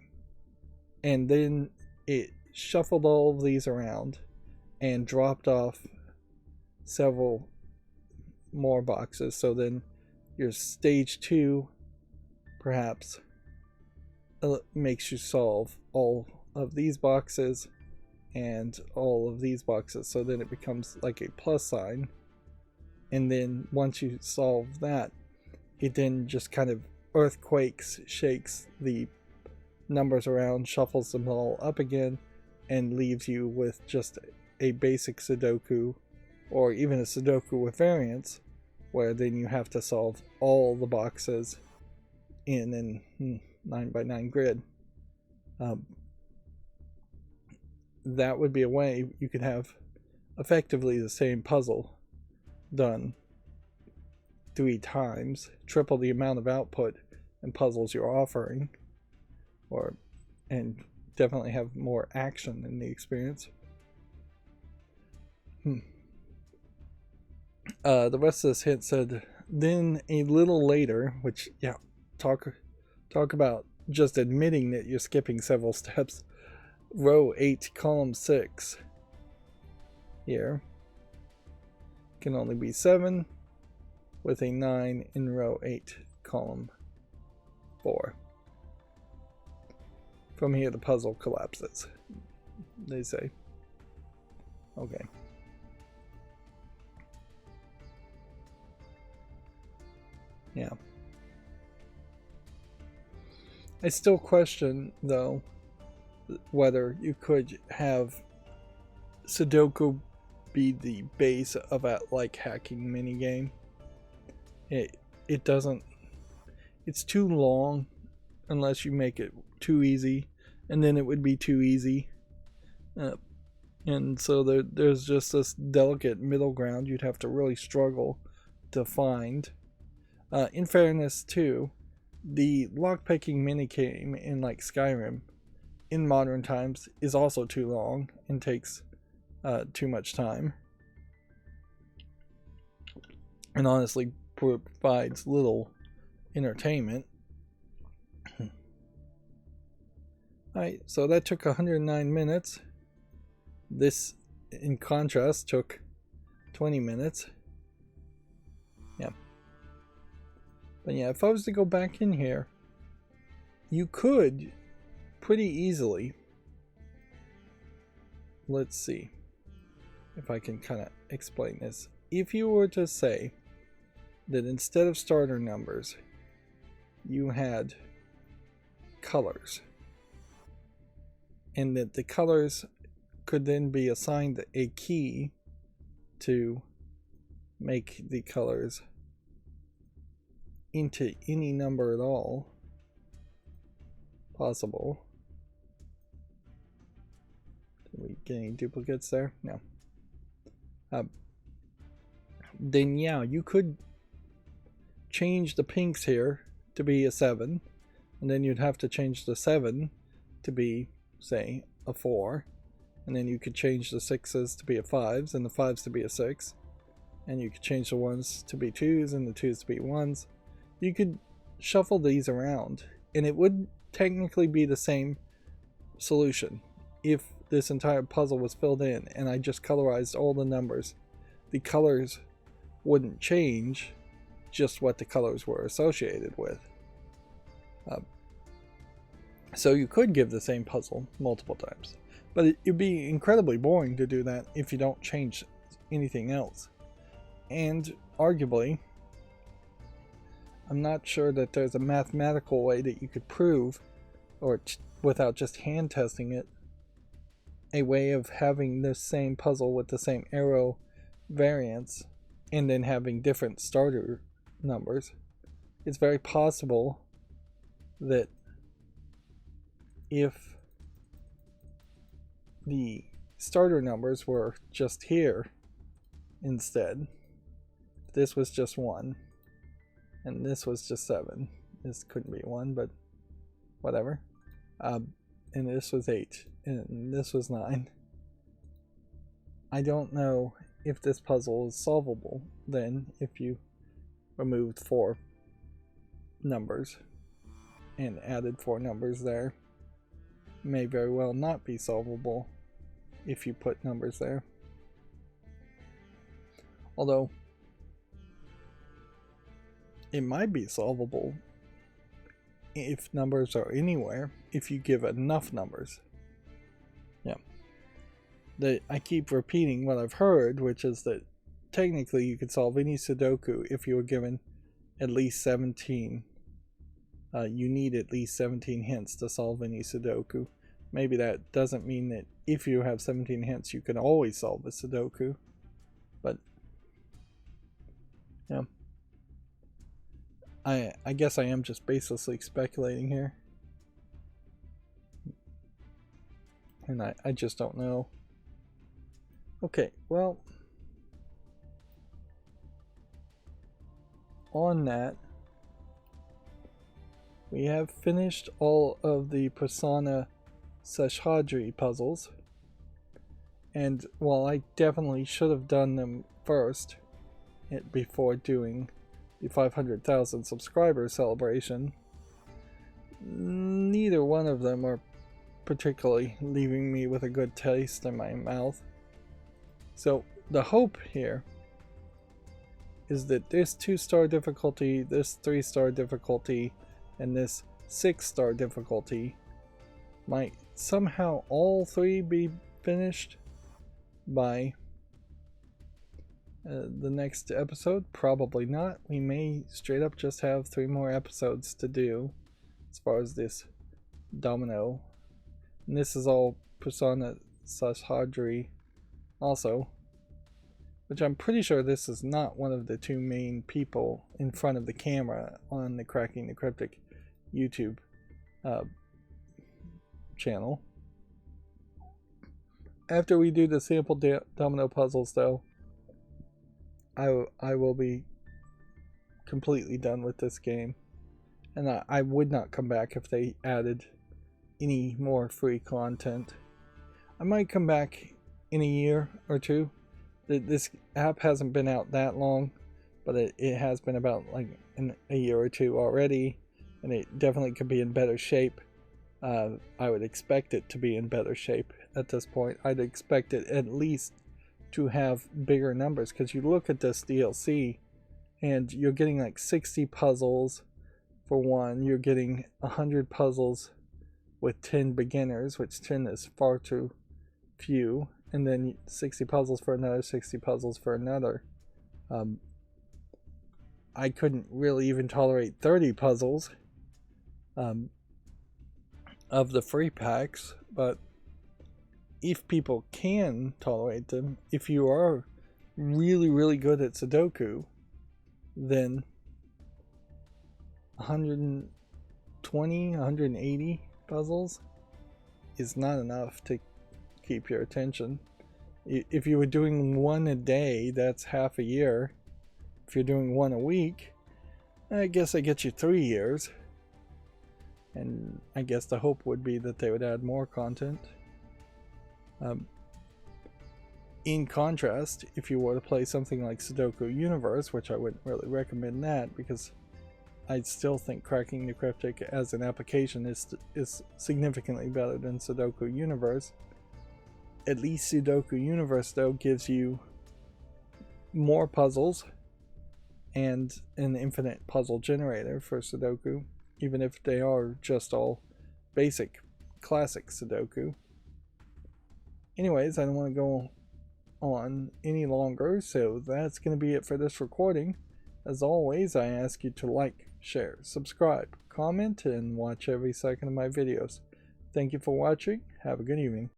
and then it shuffled all of these around and dropped off several more boxes, so then your stage 2 perhaps makes you solve all of these boxes and all of these boxes, so then it becomes like a plus sign, and then once you solve that, it then just kind of earthquakes, shakes the numbers around, shuffles them all up again, and leaves you with just a basic Sudoku, or even a Sudoku with variants, where then you have to solve all the boxes in an 9x9 grid. That would be a way you could have effectively the same puzzle done 3 times, triple the amount of output and puzzles you're offering, and definitely have more action in the experience. The rest of this hint said, then a little later, which, yeah, talk about just admitting that you're skipping several steps. Row 8, column 6 here can only be 7, with a 9 in row 8, column 4. From here the puzzle collapses, they say. Okay. Yeah. I still question, though, whether you could have Sudoku be the base of a like hacking minigame. It doesn't. It's too long unless you make it too easy, and then it would be too easy. And so there's just this delicate middle ground you'd have to really struggle to find. In fairness, too, the lockpicking minigame in like Skyrim in modern times is also too long and takes too much time, and honestly provides little entertainment. Alright, so that took 109 minutes. This, in contrast, took 20 minutes. Yeah. But yeah, if I was to go back in here, you could pretty easily, let's see if I can kind of explain this. If you were to say that instead of starter numbers, you had colors, and that the colors could then be assigned a key to make the colors into any number at all possible. Did we get any duplicates there? No. Then yeah, you could change the pinks here to be a 7, and then you'd have to change the 7 to be, say, a 4, and then you could change the 6s to be a 5s and the 5s to be a 6, and you could change the 1s to be 2s and the 2s to be 1s. You could shuffle these around, and it would technically be the same solution if this entire puzzle was filled in and I just colorized all the numbers. The colors wouldn't change, just what the colors were associated with. So you could give the same puzzle multiple times, but it'd be incredibly boring to do that if you don't change anything else. And arguably, I'm not sure that there's a mathematical way that you could prove, or without just hand testing it, a way of having this same puzzle with the same arrow variants and then having different starter numbers. It's very possible that if the starter numbers were just here instead, this was just 1 and this was just 7, this couldn't be 1, but whatever, and this was 8 and this was 9, I don't know if this puzzle is solvable then if you removed 4 numbers and added 4 numbers there. May very well not be solvable if you put numbers there. Although it might be solvable if numbers are anywhere, if you give enough numbers. Yeah. I keep repeating what I've heard, which is that technically you could solve any Sudoku if you were given at least 17. You need at least 17 hints to solve any Sudoku. Maybe that doesn't mean that if you have 17 hints you can always solve a Sudoku, but yeah, I guess I am just baselessly speculating here, and I just don't know. Okay, well, on that, we have finished all of the Prasanna Seshadri puzzles, and while I definitely should have done them first before doing the 500,000 subscriber celebration, neither one of them are particularly leaving me with a good taste in my mouth. So the hope here is that this 2-star difficulty, this 3-star difficulty, and this 6-star difficulty might somehow all 3 be finished by the next episode. Probably not. We may straight up just have 3 more episodes to do as far as this domino. And this is all Prasanna Seshadri also. which I'm pretty sure this is not one of the two main people in front of the camera on the Cracking the Cryptic YouTube channel. After we do the sample domino puzzles, though, I will be completely done with this game, and I would not come back if they added any more free content. I might come back in a year or two. This app hasn't been out that long, but it has been about like in a year or two already, and it definitely could be in better shape. I would expect it to be in better shape at this point. I'd expect it at least to have bigger numbers, because you look at this DLC and you're getting like 60 puzzles for one, you're getting 100 puzzles with 10 beginners, which 10 is far too few, and then 60 puzzles for another, 60 puzzles for another. I couldn't really even tolerate 30 puzzles of the free packs, but if people can tolerate them, if you are really good at Sudoku, then 120, 180 puzzles is not enough to keep your attention. If you were doing one a day, that's half a year. If you're doing one a week, I guess that gets you 3 years. And I guess the hope would be that they would add more content. In contrast, if you were to play something like Sudoku Universe, which I wouldn't really recommend that, because I still think Cracking the Cryptic as an application is significantly better than Sudoku Universe. At least Sudoku Universe, though, gives you more puzzles and an infinite puzzle generator for Sudoku, even if they are just all basic, classic Sudoku. Anyways, I don't want to go on any longer, so that's going to be it for this recording. As always, I ask you to like, share, subscribe, comment, and watch every second of my videos. Thank you for watching. Have a good evening.